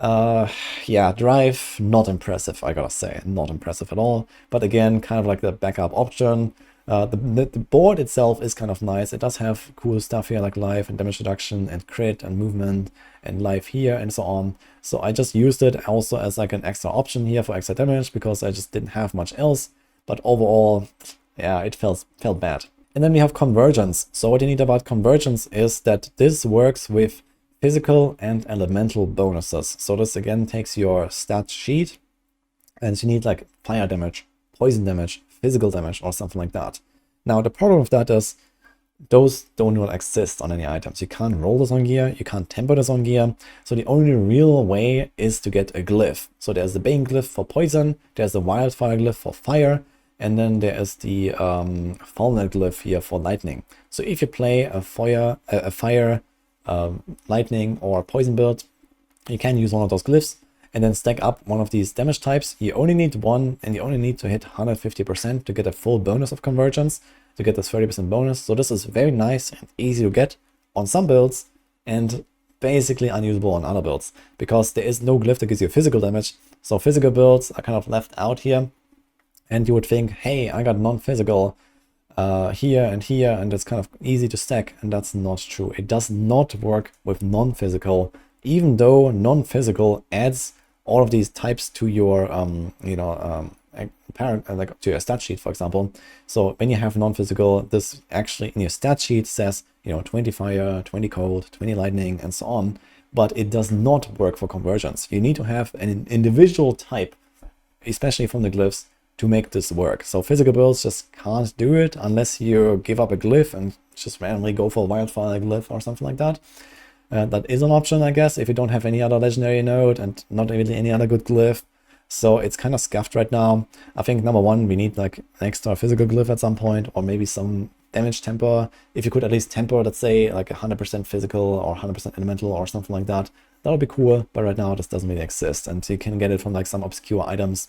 Yeah, Drive, not impressive, I gotta say. Not impressive at all. But again, kind of like the backup option. The board itself is kind of nice. It does have cool stuff here like life and damage reduction and crit and movement and life here and so on. So I just used it also as like an extra option here for extra damage because I just didn't have much else. But overall, yeah, it felt bad. And then we have convergence. So what you need about convergence is that this works with physical and elemental bonuses. So this again takes your stat sheet, and you need like fire damage, poison damage, physical damage, or something like that. Now the problem with that is those do not exist on any items. You can't roll this on gear, you can't temper this on gear. So the only real way is to get a glyph. So there's the Bane glyph for poison, there's the Wildfire glyph for fire, and then there is the Fallen glyph here for lightning. So if you play a fire, lightning, or poison build, you can use one of those glyphs and then stack up one of these damage types. You only need one, and you only need to hit 150% to get a full bonus of convergence, to get this 30% bonus. So this is very nice and easy to get on some builds, and basically unusable on other builds, because there is no glyph that gives you physical damage. So physical builds are kind of left out here, and you would think, hey, I got non-physical here, and it's kind of easy to stack, and that's not true. It does not work with non-physical, even though non-physical adds all of these types to your like to your stat sheet, for example. So when you have non-physical, this actually in your stat sheet says 20 fire, 20 cold, 20 lightning, and so on, but it does not work for convergence. You need to have an individual type, especially from the glyphs, to make this work. So physical builds just can't do it unless you give up a glyph and just randomly go for a Wildfire glyph or something like that. That is an option, I guess, if you don't have any other legendary node and not really any other good glyph. So it's kind of scuffed right now. I think number one, we need like an extra physical glyph at some point, or maybe some damage temper. If you could at least temper, let's say like 100% physical or 100% elemental or something like that, that would be cool. But right now this doesn't really exist, and you can get it from like some obscure items,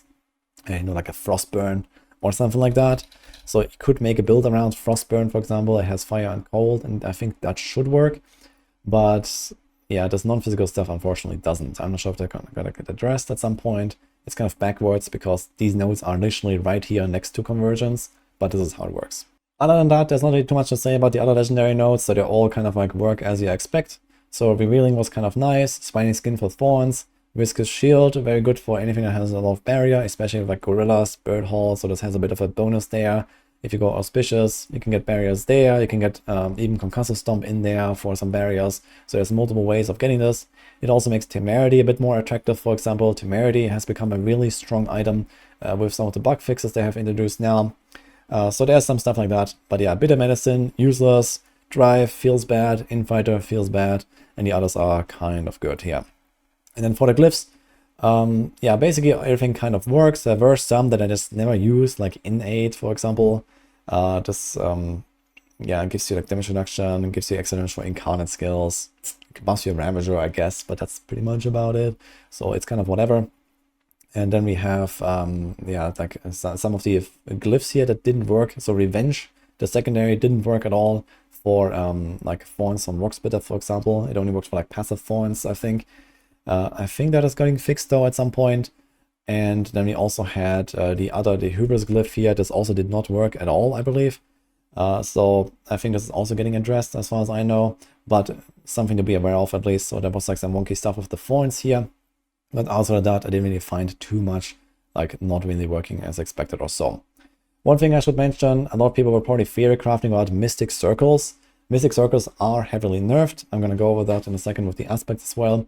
like a Frostburn or something like that. So you could make a build around Frostburn, for example. It has fire and cold, and I think that should work. But yeah, this non-physical stuff unfortunately doesn't. I'm not sure if they're gonna get addressed at some point. It's kind of backwards because these nodes are literally right here next to convergence, but this is how it works. Other than that, there's not really too much to say about the other legendary nodes, so they all kind of like work as you expect. So Revealing was kind of nice, Spiny Skin for Thorns, Viscous Shield, very good for anything that has a lot of barrier, especially with like Gorillas, Bird Hall, so this has a bit of a bonus there. If you go Auspicious, you can get barriers there, you can get even Concussive Stomp in there for some barriers, so there's multiple ways of getting this. It also makes Temerity a bit more attractive. For example, Temerity has become a really strong item with some of the bug fixes they have introduced now. So there's some stuff like that, but yeah, Bitter Medicine, useless, Drive feels bad, Infighter feels bad, and the others are kind of good here. And then for the glyphs, yeah, basically everything kind of works. There were some that I just never used, like Innate, for example. This yeah, gives you like damage reduction, gives you excellence for incarnate skills, buffs you a Ravager, I guess, but that's pretty much about it. So it's kind of whatever. And then we have yeah, like some of the glyphs here that didn't work. So Revenge, the secondary, didn't work at all for like Thorns on Rocksplitter, for example. It only worked for like passive Thorns, I think. I think that is getting fixed though at some point. And then we also had the Hubris glyph here. This also did not work at all, I believe. So I think this is also getting addressed as far as I know, but something to be aware of at least. So there was like some wonky stuff with the thorns here, but outside of that, I didn't really find too much like not really working as expected or so. One thing I should mention, a lot of people were probably theory crafting about Mystic Circles. Mystic Circles are heavily nerfed. I'm going to go over that in a second with the aspects as well.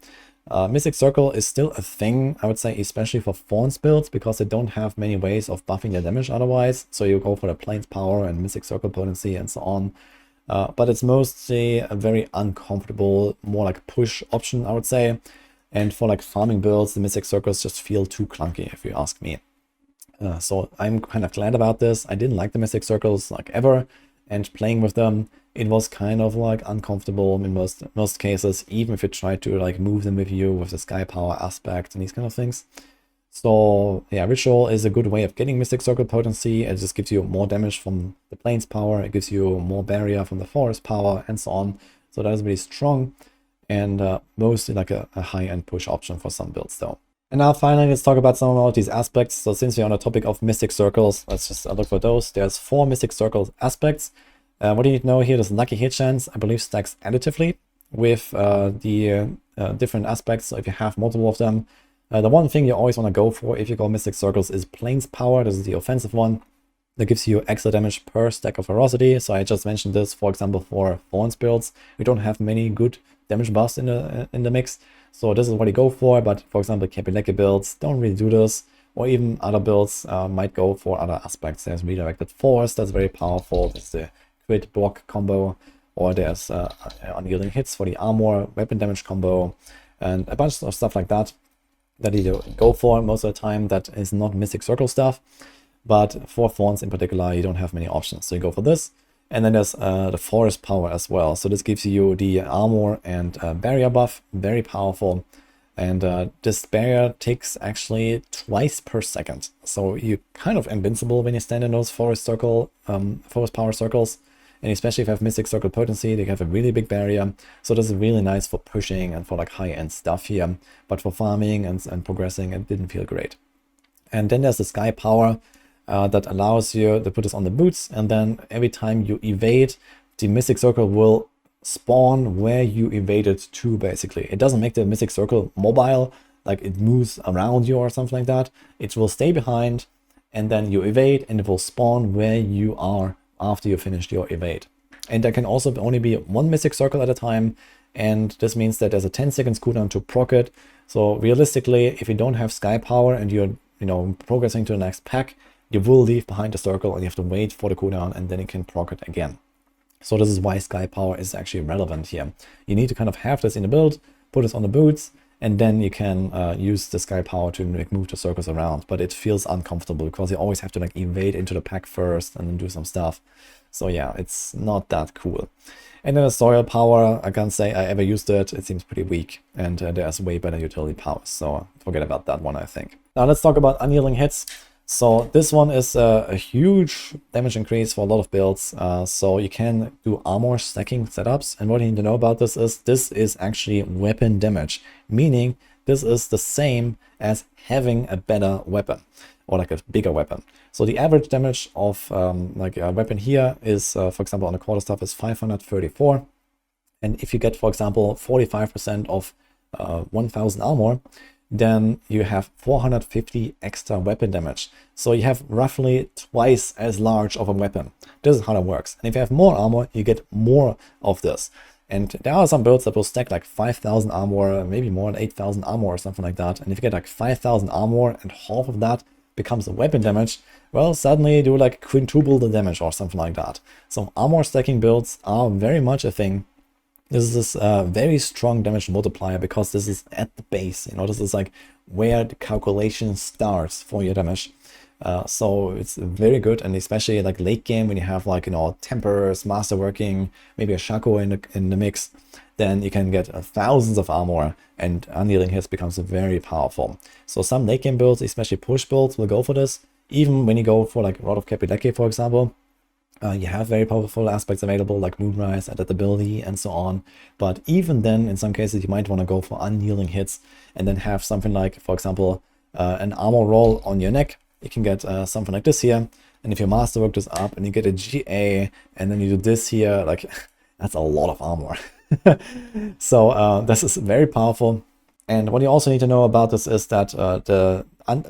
Mystic Circle is still a thing, I would say, especially for Thorns builds, because they don't have many ways of buffing their damage otherwise. So you go for the Plains Power and Mystic Circle potency and so on. But it's mostly a very uncomfortable, more like push option, I would say. And for like farming builds, the Mystic Circles just feel too clunky, if you ask me. So I'm kind of glad about this. I didn't like the Mystic Circles like ever, and playing with them, it was kind of like uncomfortable in most cases, even if you try to like move them with you with the Sky Power aspect and these kind of things. So yeah, Ritual is a good way of getting Mystic Circle potency. It just gives you more damage from the Plains Power, it gives you more barrier from the Forest Power, and so on. So that is really strong, and mostly like a high-end push option for some builds though. And now finally, let's talk about some of these aspects. So since we're on the topic of Mystic Circles, let's just look for those. There's 4 Mystic Circle aspects. What do you need to know here? This Lucky Hit Chance, I believe, stacks additively with the different aspects. So if you have multiple of them, the one thing you always want to go for if you go Mystic Circles is Plains Power. This is the offensive one. that gives you extra damage per stack of ferocity. So I just mentioned this, for example, for Thorns builds. We don't have many good damage buffs in the mix, so this is what you go for. But for example, Kapileki builds don't really do this, or even other builds might go for other aspects. There's redirected force, that's very powerful. There's the crit block combo, or there's unyielding hits for the armor, weapon damage combo, and a bunch of stuff like that you go for most of the time. That is not Mystic Circle stuff, but for Thorns in particular, you don't have many options, so you go for this. And then there's the Forest Power as well. So this gives you the armor and barrier buff, very powerful. And this barrier ticks actually twice per second. So you're kind of invincible when you stand in those Forest Power circles. And especially if you have Mystic Circle potency, they have a really big barrier. So this is really nice for pushing and for like high-end stuff here. But for farming and progressing, it didn't feel great. And then there's the Sky Power that allows you to put this on the boots. And then every time you evade, the Mystic Circle will spawn where you evaded to, basically. It doesn't make the Mystic Circle mobile, like it moves around you or something like that. It will stay behind, and then you evade, and it will spawn where you are after you finished your evade. And there can also only be one Mystic Circle at a time, and this means that there's a 10 seconds cooldown to proc it. So realistically, if you don't have Sky Power and you're progressing to the next pack, you will leave behind the circle and you have to wait for the cooldown, and then you can proc it again. So this is why Sky Power is actually relevant here. You need to kind of have this in the build, put this on the boots, and then you can use the Sky Power to move the circles around. But it feels uncomfortable because you always have to like evade into the pack first and then do some stuff. So yeah, it's not that cool. And then the Soil Power, I can't say I ever used it. It seems pretty weak, and there's way better utility powers. So forget about that one, I think. Now let's talk about unyielding hits. So this one is a huge damage increase for a lot of builds. So you can do armor stacking setups. And what you need to know about this is actually weapon damage, meaning this is the same as having a better weapon or like a bigger weapon. So the average damage of like a weapon here is, for example, on the quarterstaff is 534. And if you get, for example, 45% of 1000 armor, then you have 450 extra weapon damage. So you have roughly twice as large of a weapon. This is how that works. And if you have more armor, you get more of this. And there are some builds that will stack like 5000 armor, maybe more than 8000 armor or something like that. And if you get like 5000 armor and half of that becomes weapon damage, well, suddenly you do like quintuple the damage or something like that. So armor stacking builds are very much a thing. This is a very strong damage multiplier because this is at the base. This is like where the calculation starts for your damage. So it's very good, and especially like late game when you have like tempers, masterworking, maybe a Shaco in the mix, then you can get thousands of armor, and unyielding hits becomes very powerful. So some late game builds, especially push builds, will go for this. Even when you go for like Rod of Kapileki, for example, you have very powerful aspects available like Moonrise, Adaptability, and so on. But even then, in some cases, you might want to go for unyielding hits and then have something like, for example, an armor roll on your neck. You can get something like this here. And if you masterwork this up and you get a GA and then you do this here, like that's a lot of armor. So this is very powerful. And what you also need to know about this is that the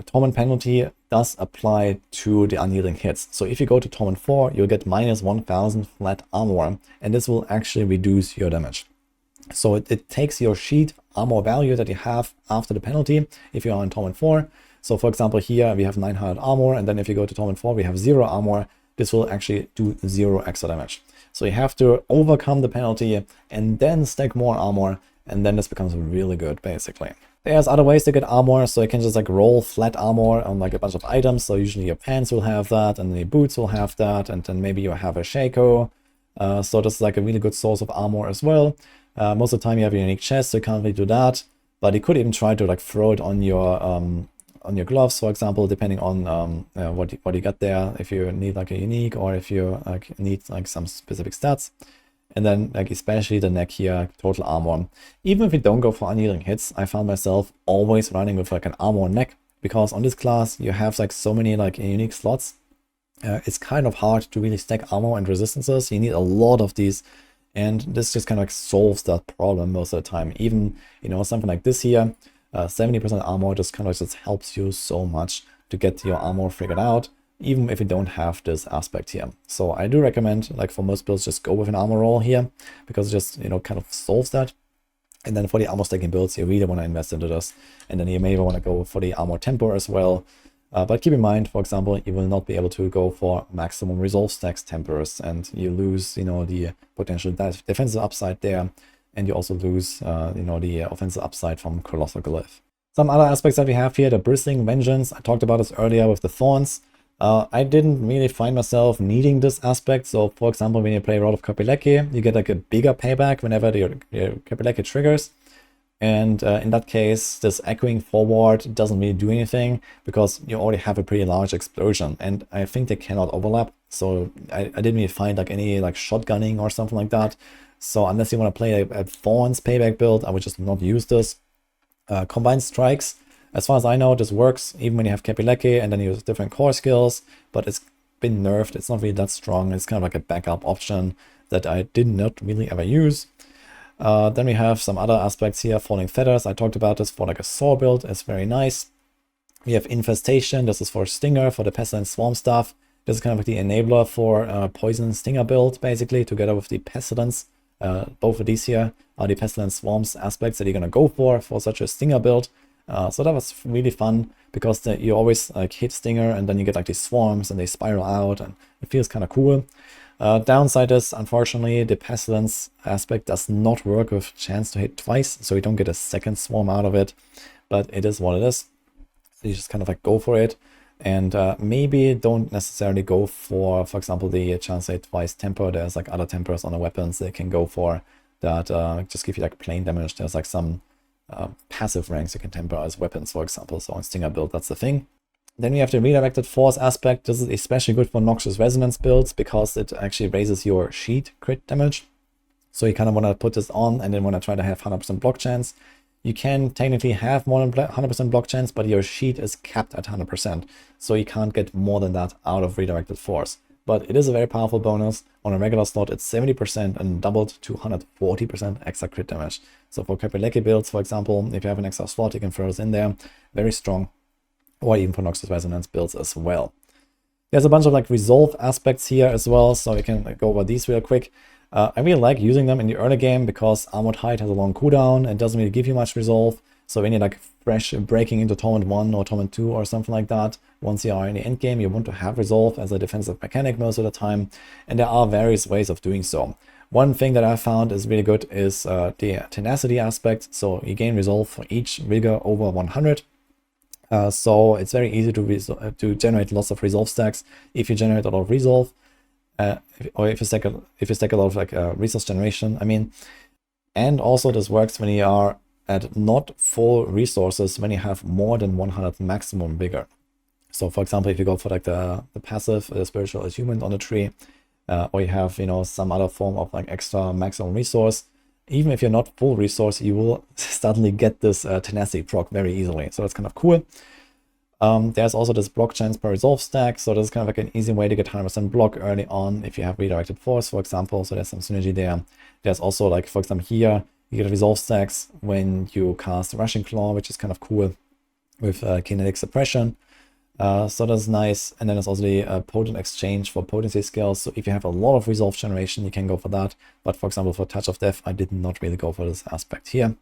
Torment penalty does apply to the unyielding hits. So if you go to Torment 4, you'll get minus 1000 flat armor, and this will actually reduce your damage. So it takes your sheet armor value that you have after the penalty if you are in Torment 4. So for example, here we have 900 armor, and then if you go to Torment 4, we have 0 armor. This will actually do 0 extra damage. So you have to overcome the penalty and then stack more armor, and then this becomes really good, basically. There's other ways to get armor, so you can just like roll flat armor on like a bunch of items. So usually your pants will have that, and the boots will have that, and then maybe you have a Shaco. So this is like a really good source of armor as well. Most of the time you have a unique chest, so you can't really do that. But you could even try to like throw it on your gloves, for example, depending on what you got there. If you need like a unique, or if you like need like some specific stats. And then like especially the neck here, total armor. Even if you don't go for unyielding hits, I found myself always running with like an armor neck, because on this class you have like so many like unique slots. It's kind of hard to really stack armor and resistances. You need a lot of these, and this just kind of like solves that problem most of the time. Even something like this here, 70% armor just kind of just helps you so much to get your armor figured out. even if you don't have this aspect here. So I do recommend, like for most builds, just go with an armor roll here, because it just, you know, kind of solves that. And then for the armor stacking builds, you really want to invest into this. And then you may want to go for the armor tempo as well. But keep in mind, for example, you will not be able to go for maximum resolve stacks tempers, and you lose, you know, the potential defensive upside there. And you also lose, you know, the offensive upside from Colossal Glyph. Some other aspects that we have here, the Bristling Vengeance. I talked about this earlier with the Thorns. I didn't really find myself needing this aspect. So, for example, when you play Rod of Kopileki, you get like a bigger payback whenever your Kopileki triggers. And in that case, this echoing forward doesn't really do anything because you already have a pretty large explosion. And I think they cannot overlap. So I didn't really find like any like shotgunning or something like that. So unless you want to play a Thorns payback build, I would just not use this. Combined Strikes, as far as I know, this works even when you have Kopileki and then you use different core skills, but it's been nerfed. It's not really that strong. It's kind of like a backup option that I did not really ever use. Then we have some other aspects here. Falling Feathers, I talked about this for like a Saw build. It's very nice. We have Infestation. This is for Stinger, for the Pestilence Swarm stuff. This is kind of like the enabler for Poison Stinger build, basically, together with the Pestilence. Both of these here are the Pestilence Swarms aspects that you're going to go for such a Stinger build. So that was really fun, because you always like hit Stinger and then you get like these swarms and they spiral out, and it feels kind of cool. Downside is, unfortunately, the Pestilence aspect does not work with chance to hit twice, so you don't get a second swarm out of it, but it is what it is. So you just kind of like go for it, and maybe don't necessarily go for example, the chance to hit twice temper. There's like other tempers on the weapons they can go for that just give you like plain damage. There's like some passive ranks you can temper as weapons, for example. So on Stinger build, that's the thing. Then we have the Redirected Force aspect. This is especially good for Noxious Resonance builds because it actually raises your sheet crit damage. So you kind of want to put this on and then want to try to have 100% block chance. You can technically have more than 100% block chance, but your sheet is capped at 100%. So you can't get more than that out of Redirected Force. But it is a very powerful bonus. On a regular slot, it's 70% and doubled to 140% extra crit damage. So for Kopileki builds, for example, if you have an extra slot, you can throw this in there. Very strong. Or even for Noxious Resonance builds as well. There's a bunch of like resolve aspects here as well, so you can go over these real quick. I really like using them in the early game because Armored Hide has a long cooldown and doesn't really give you much resolve. So when you're like fresh breaking into Torment 1 or Torment 2 or something like that, once you are in the end game, you want to have resolve as a defensive mechanic most of the time. And there are various ways of doing so. One thing that I found is really good is the tenacity aspect. So you gain resolve for each vigor over 100. So it's very easy to generate lots of resolve stacks if you generate a lot of resolve, or if you stack a lot of like resource generation. I mean, and also this works when you are at not full resources, when you have more than 100 maximum vigor. So for example, if you go for like the passive spiritual attunement on the tree, or you have, you know, some other form of like extra maximum resource, even if you're not full resource, you will suddenly get this tenacity proc very easily. So that's kind of cool. There's also this block chance per resolve stack. So this is kind of like an easy way to get 100% block early on if you have Redirected Force, for example. So there's some synergy there. There's also like, for example, here you get resolve stacks when you cast Rushing Claw, which is kind of cool with kinetic suppression. So that's nice. And then there's also the potent exchange for potency skills. So if you have a lot of resolve generation, you can go for that. But for example, for Touch of Death, I did not really go for this aspect here.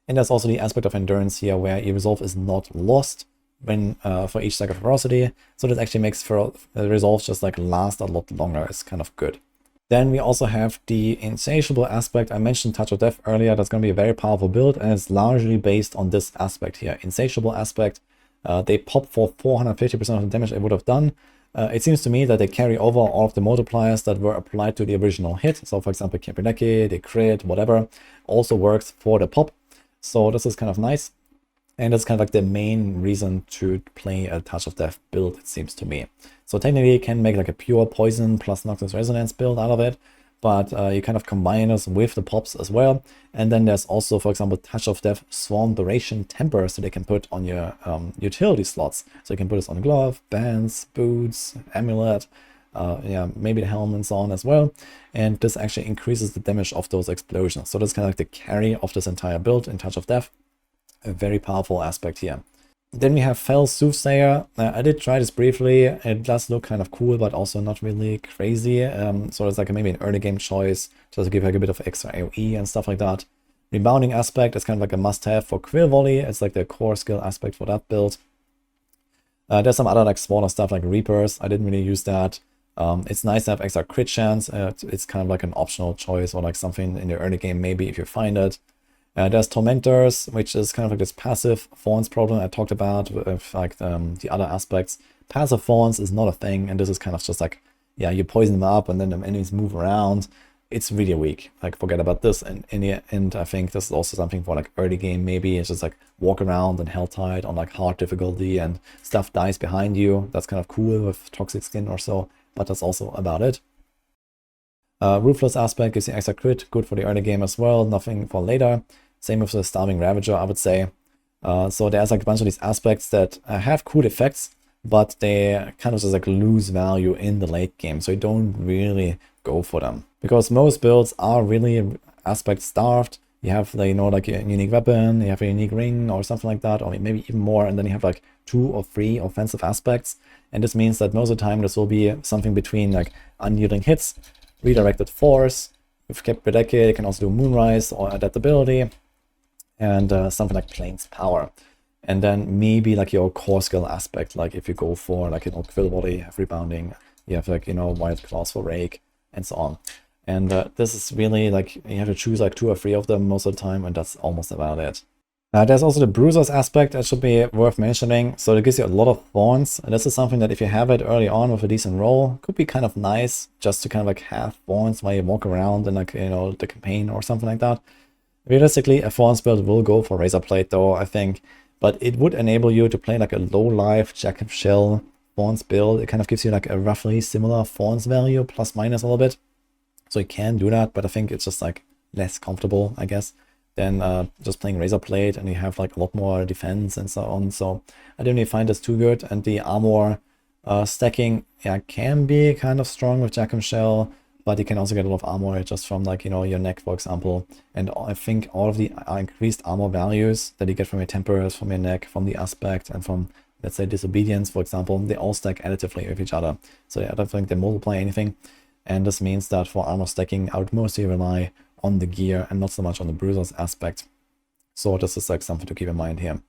And there's also the aspect of endurance here, where your resolve is not lost when for each stack of ferocity. So that actually makes resolve just like last a lot longer. It's kind of good. Then we also have the Insatiable aspect. I mentioned Touch of Death earlier. That's going to be a very powerful build, and it's largely based on this aspect here. Insatiable aspect. They pop for 450% of the damage it would have done. It seems to me that they carry over all of the multipliers that were applied to the original hit. So for example, Kopileki, the crit, whatever, also works for the pop. So this is kind of nice. And that's kind of like the main reason to play a Touch of Death build, it seems to me. So technically you can make like a pure poison plus Noxious Resonance build out of it, but you kind of combine this with the pops as well. And then there's also, for example, Touch of Death Swarm Duration Temper, so they can put on your utility slots. So you can put this on glove, bands, boots, amulet, yeah, maybe the helm and so on as well. And this actually increases the damage of those explosions. So that's kind of like the carry of this entire build in Touch of Death. A very powerful aspect here. Then we have Fell Soothsayer. I did try this briefly. It does look kind of cool, but also not really crazy. So it's like maybe an early game choice, just to give like a bit of extra AoE and stuff like that. Rebounding aspect is kind of like a must-have for Quill Volley. It's like the core skill aspect for that build. There's some other like smaller stuff like Reapers. I didn't really use that. It's nice to have extra crit chance. It's kind of like an optional choice or like something in the early game maybe if you find it. There's Tormentors, which is kind of like this passive Thorns problem I talked about with like the other aspects. Passive Thorns is not a thing, and this is kind of just like, yeah, you poison them up and then the enemies move around. It's really weak. Like, forget about this. And in the end, I think this is also something for like early game maybe. It's just like walk around and held tight on like hard difficulty and stuff dies behind you. That's kind of cool with Toxic Skin or so, but that's also about it. Ruthless aspect gives you extra crit, good for the early game as well, nothing for later. Same with the Starving Ravager, I would say. So there's like a bunch of these aspects that have cool effects, but they kind of just like lose value in the late game, so you don't really go for them. Because most builds are really aspect starved. You have, like, you know, like a unique weapon, you have a unique ring or something like that, or maybe even more, and then you have like 2 or 3 offensive aspects. And this means that most of the time this will be something between like unyielding hits, redirected force, with Kept Predicate, you can also do Moonrise or Adaptability, and something like Plains Power. And then maybe like your core skill aspect, like if you go for like, you know, Quill Volley, you have Rebounding, you have like, you know, Wild Claws for Rake, and so on. And this is really like, you have to choose like 2 or 3 of them most of the time, and that's almost about it. There's also the Bruisers aspect that should be worth mentioning. So it gives you a lot of Thorns, and this is something that if you have it early on with a decent roll, could be kind of nice just to kind of like have Thorns while you walk around in like, you know, the campaign or something like that. Realistically, a Thorns build will go for Razorblade though, I think, but it would enable you to play like a low life Jack of Shell Thorns build. It kind of gives you like a roughly similar Thorns value, plus minus a little bit. So you can do that, but I think it's just like less comfortable, I guess, than just playing Razorblade, and you have like a lot more defense and so on. So I didn't really find this too good. And the armor stacking, yeah, can be kind of strong with Jack and Shell, but you can also get a lot of armor just from like, you know, your neck, for example. And I think all of the increased armor values that you get from your tempers, from your neck, from the aspect, and from, let's say, disobedience, for example, they all stack additively with each other. So yeah, I don't think they multiply anything. And this means that for armor stacking, I would mostly rely on the gear and not so much on the Bruisers aspect. So this is like something to keep in mind here.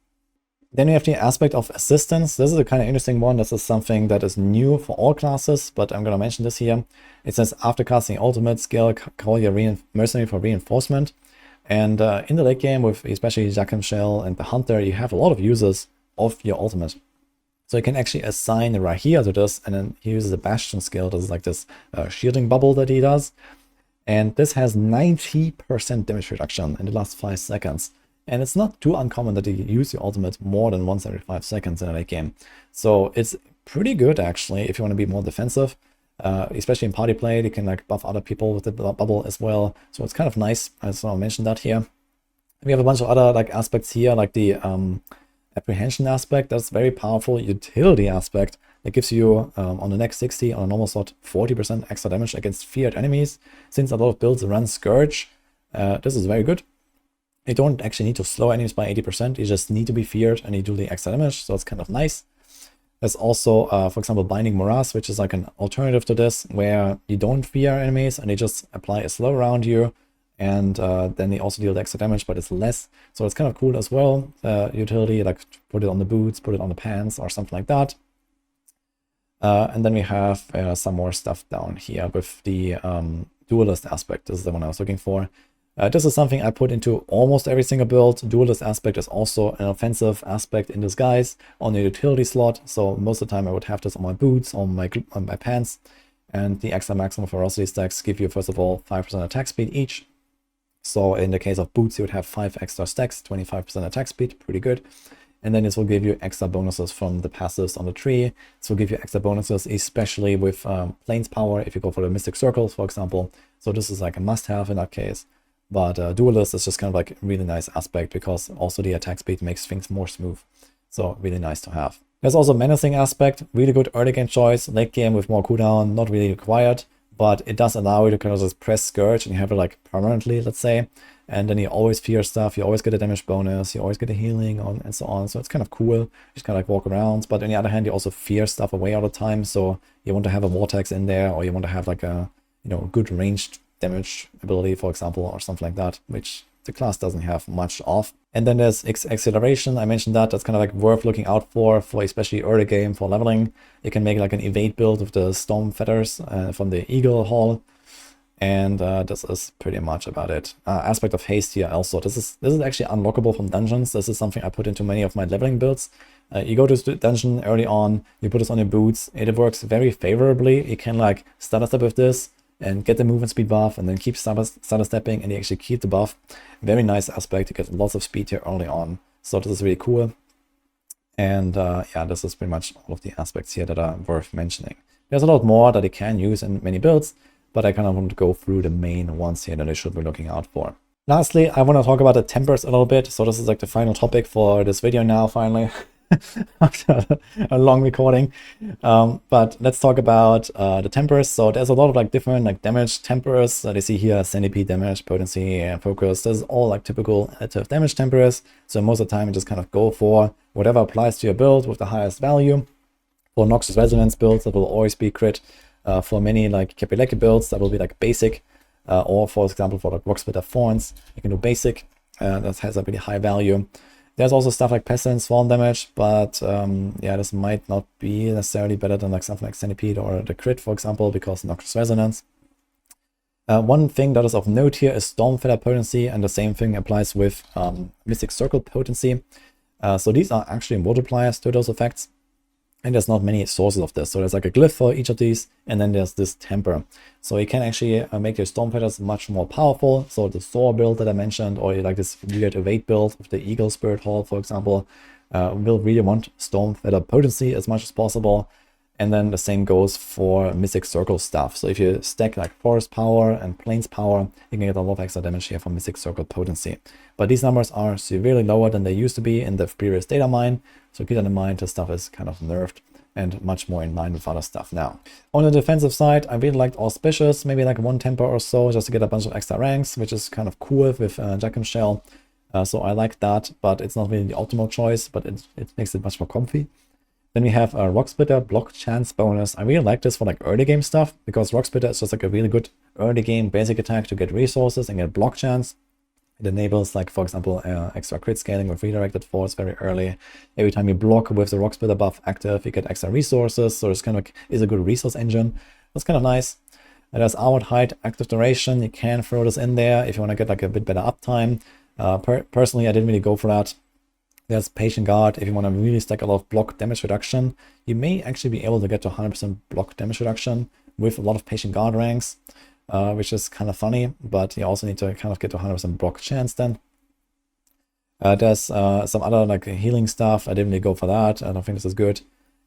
Then we have the aspect of assistance. This is a kind of interesting one. This is something that is new for all classes, but I'm going to mention this here. It says, after casting ultimate skill, call your mercenary for reinforcement. And in the late game, with especially Jack and Shell and the Hunter, you have a lot of uses of your ultimate. So you can actually assign Rahia to this, and then he uses a Bastion skill. This is like this shielding bubble that he does. And this has 90% damage reduction in the last 5 seconds. And it's not too uncommon that you use your ultimate more than once every 5 seconds in a late game. So it's pretty good, actually, if you want to be more defensive. Especially in party play, you can like buff other people with the bubble as well. So it's kind of nice. I just want to mention that here. We have a bunch of other like aspects here, like the apprehension aspect. That's very powerful. Utility aspect that gives you on the next 60 on a normal slot 40% extra damage against feared enemies. Since a lot of builds run Scourge, this is very good. You don't actually need to slow enemies by 80%. You just need to be feared and you do the extra damage. So it's kind of nice. There's also, for example, Binding Morass, which is like an alternative to this, where you don't fear enemies and they just apply a slow around you. And then they also deal the extra damage, but it's less. So it's kind of cool as well. Utility, like put it on the boots, put it on the pants or something like that. And then we have some more stuff down here with the duelist aspect. This is the one I was looking for. This is something I put into almost every single build. Duelist aspect is also an offensive aspect in disguise on the utility slot. So most of the time I would have this on my boots, on my pants. And the extra maximum ferocity stacks give you, first of all, 5% attack speed each. So in the case of boots, you would have 5 extra stacks, 25% attack speed, pretty good. And then this will give you extra bonuses from the passives on the tree. This will give you extra bonuses, especially with Plains Power, if you go for the Mystic Circles, for example. So this is like a must-have in that case. But Duelist is just kind of like a really nice aspect, because also the attack speed makes things more smooth. So really nice to have. There's also Menacing aspect, really good early game choice. Late game with more cooldown, not really required. But it does allow you to kind of just press Scourge and you have it like permanently, let's say. and then you always fear stuff, you always get a damage bonus, you always get a healing on, and so on. So it's kind of cool. You just kind of like walk around, but on the other hand, you also fear stuff away all the time. So you want to have a vortex in there, or you want to have like a, you know, good ranged damage ability, for example, or something like that, which the class doesn't have much of. And then there's acceleration. I mentioned that. That's kind of like worth looking out for especially early game for leveling. You can make like an evade build with the storm feathers from the eagle hall. And this is pretty much about it. Aspect of haste here also. This is actually unlockable from dungeons. This is something I put into many of my leveling builds. You go to the dungeon early on, you put this on your boots. It works very favorably. You can like stutter step with this and get the movement speed buff, and then keep stutter stepping, and you actually keep the buff. Very nice aspect. You get lots of speed here early on. So this is really cool. And yeah, this is pretty much all of the aspects here that are worth mentioning. There's a lot more that you can use in many builds, but I kind of want to go through the main ones here that I should be looking out for. Lastly, I want to talk about the tempers a little bit. So this is like the final topic for this video now, finally, after a long recording. But let's talk about the tempers. So there's a lot of like different like damage tempers that you see here: centipede damage, potency, and focus. This is all like typical additive damage tempers. So most of the time you just kind of go for whatever applies to your build with the highest value. For Noxious Resonance builds, that will always be crit. For many like Capileki builds, that will be like basic, or for example for like Rock Splitter Thorns, you can do basic. That has a really high value. There's also stuff like Pestilence Swarm damage, but yeah, this might not be necessarily better than like something like Centipede or the crit, for example, because Noxious Resonance. One thing that is of note here is Storm Feather potency, and the same thing applies with Mystic Circle potency. So these are actually multipliers to those effects. And there's not many sources of this. So there's like a glyph for each of these, and then there's this temper. So you can actually make your Storm Feathers much more powerful. So the Thor build that I mentioned, or like this weird evade build with the Eagle Spirit Hall, for example, will really want Storm Feather potency as much as possible. And then the same goes for Mystic Circle stuff. So if you stack like Forest Power and Plains Power, you can get a lot of extra damage here from Mystic Circle potency. But these numbers are severely lower than they used to be in the previous data mine. So keep that in mind, this stuff is kind of nerfed and much more in line with other stuff now. On the defensive side, I really liked Auspicious, maybe like one temper or so, just to get a bunch of extra ranks, which is kind of cool with Jackham Shell. So I like that, but it's not really the optimal choice, but it makes it much more comfy. Then we have a Rock Splitter block chance bonus. I really like this for like early game stuff, because Rock Splitter is just like a really good early game basic attack to get resources and get block chance. It enables, like, for example, extra crit scaling with redirected force very early. Every time you block with the Rock Splitter buff active, you get extra resources. So it's kind of like, is a good resource engine. That's kind of nice. And there's Armored Height active duration. You can throw this in there if you want to get like a bit better uptime. Personally, I didn't really go for that. There's Patient Guard. If you want to really stack a lot of block damage reduction, you may actually be able to get to 100% block damage reduction with a lot of Patient Guard ranks. Which is kind of funny, but you also need to kind of get to 100% block chance then. There's some other like healing stuff. I didn't really go for that. I don't think this is good.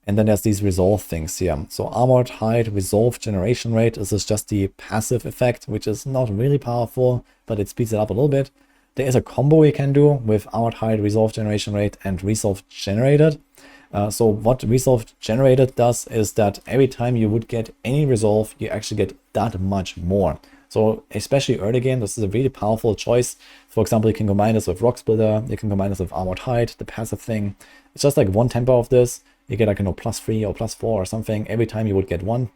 And then there's these resolve things here. So Armored Height Resolve Generation Rate. This is just the passive effect, which is not really powerful, but it speeds it up a little bit. There is a combo you can do with Armored Height Resolve Generation Rate and Resolve Generated. So what Resolve Generated does is that every time you would get any resolve, you actually get that much more. So especially early game, this is a really powerful choice. For example, you can combine this with Rock Splitter, you can combine this with Armored Height, the passive thing. It's just like one tempo of this. You get like, you know, +3 or +4 or something every time you would get one.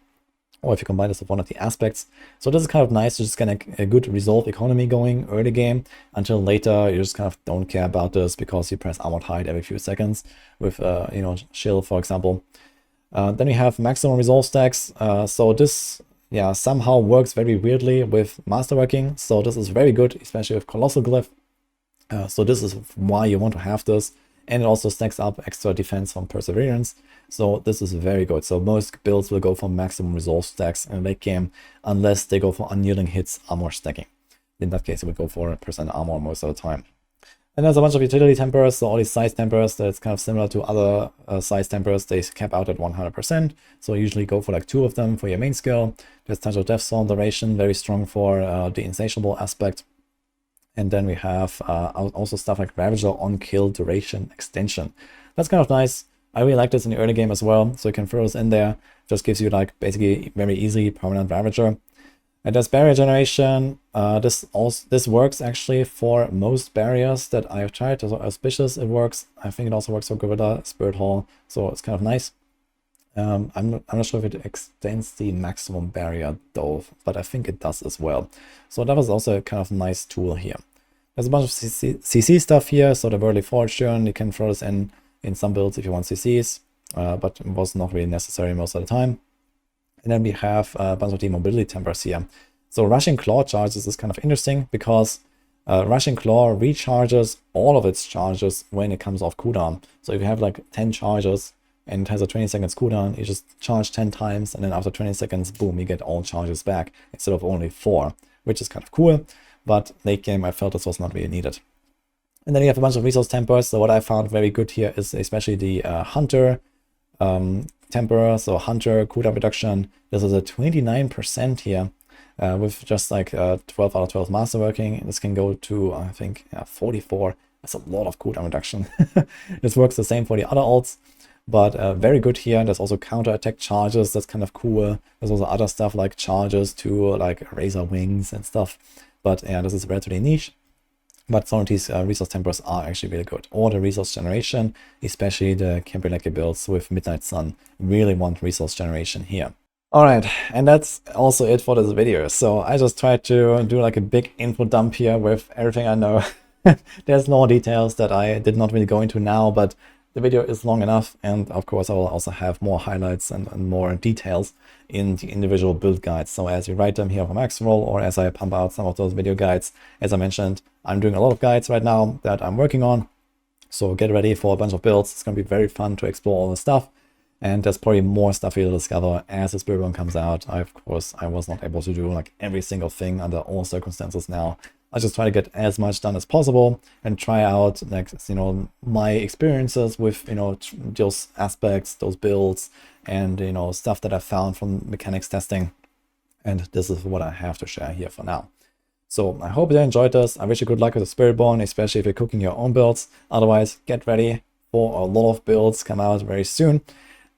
Or if you combine this with one of the aspects. So this is kind of nice to just get a good resolve economy going early game, until later you just kind of don't care about this because you press Armored Height every few seconds with, you know, Shield, for example. Then we have maximum resolve stacks. So this, yeah, somehow works very weirdly with Masterworking. So this is very good, especially with Colossal Glyph. So this is why you want to have this. And it also stacks up extra defense from Perseverance. So this is very good. So most builds will go for maximum resolve stacks in late game, unless they go for unyielding hits armor stacking. In that case, it would go for percent armor most of the time. And there's a bunch of utility tempers. So all these size tempers, that's kind of similar to other size tempers. They cap out at 100%. So usually go for like 2 of them for your main skill. There's Touch of Death Storm duration, very strong for the insatiable aspect. And then we have also stuff like Ravager on kill duration extension. That's kind of nice. I really like this in the early game as well. So you can throw this in there. Just gives you like basically very easy permanent Ravager. And there's barrier generation. This works actually for most barriers that I've tried. So auspicious, it works. I think it also works for Gorilla, Spirit Hall, so it's kind of nice. I'm not sure if it extends the maximum barrier though, but I think it does as well. So that was also a kind of nice tool here. There's a bunch of CC stuff here. So the Worldly Fortune, you can throw this in some builds if you want CCs, but it was not really necessary most of the time. And then we have a bunch of the mobility tempers here. So Rushing Claw charges is kind of interesting because Rushing Claw recharges all of its charges when it comes off cooldown. So if you have like 10 charges and it has a 20 seconds cooldown, you just charge 10 times, and then after 20 seconds, boom, you get all charges back instead of only 4, which is kind of cool. But late game, I felt this was not really needed. And then you have a bunch of resource tempers. So what I found very good here is especially the Hunter temper. So Hunter cooldown reduction. This is a 29% here with just like 12 out of 12 masterworking. This can go to, I think, 44. That's a lot of cooldown reduction. This works the same for the other alts. But very good here. There's also counter attack charges. That's kind of cool. There's also other stuff like charges to like razor wings and stuff. But yeah, this is relatively niche. But some of these resource tempers are actually really good. Or the resource generation, especially the Kemperlecke builds with Midnight Sun, really want resource generation here. Alright, and that's also it for this video. So I just tried to do like a big info dump here with everything I know. There's more details that I did not really go into now, but the video is long enough, and of course I will also have more highlights and more details in the individual build guides. So as you write them here from Maxroll, or as I pump out some of those video guides, as I mentioned, I'm doing a lot of guides right now that I'm working on. So get ready for a bunch of builds. It's going to be very fun to explore all the stuff. And there's probably more stuff you'll discover as the Spiritborn comes out. Of course, I was not able to do like every single thing under all circumstances now. I just try to get as much done as possible and try out, like, you know, my experiences with, you know, those aspects, those builds, and, you know, stuff that I found from mechanics testing. And this is what I have to share here for now. So I hope you enjoyed this. I wish you good luck with the Spiritborn, especially if you're cooking your own builds. Otherwise, get ready for a lot of builds come out very soon.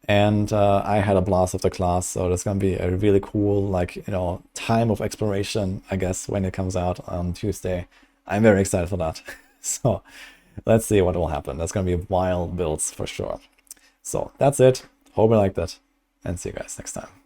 And I had a blast of the class, so there's going to be a really cool, like, you know, time of exploration, I guess, when it comes out on Tuesday. I'm very excited for that. So let's see what will happen. There's going to be wild builds for sure. So that's it. Hope you liked it, and see you guys next time.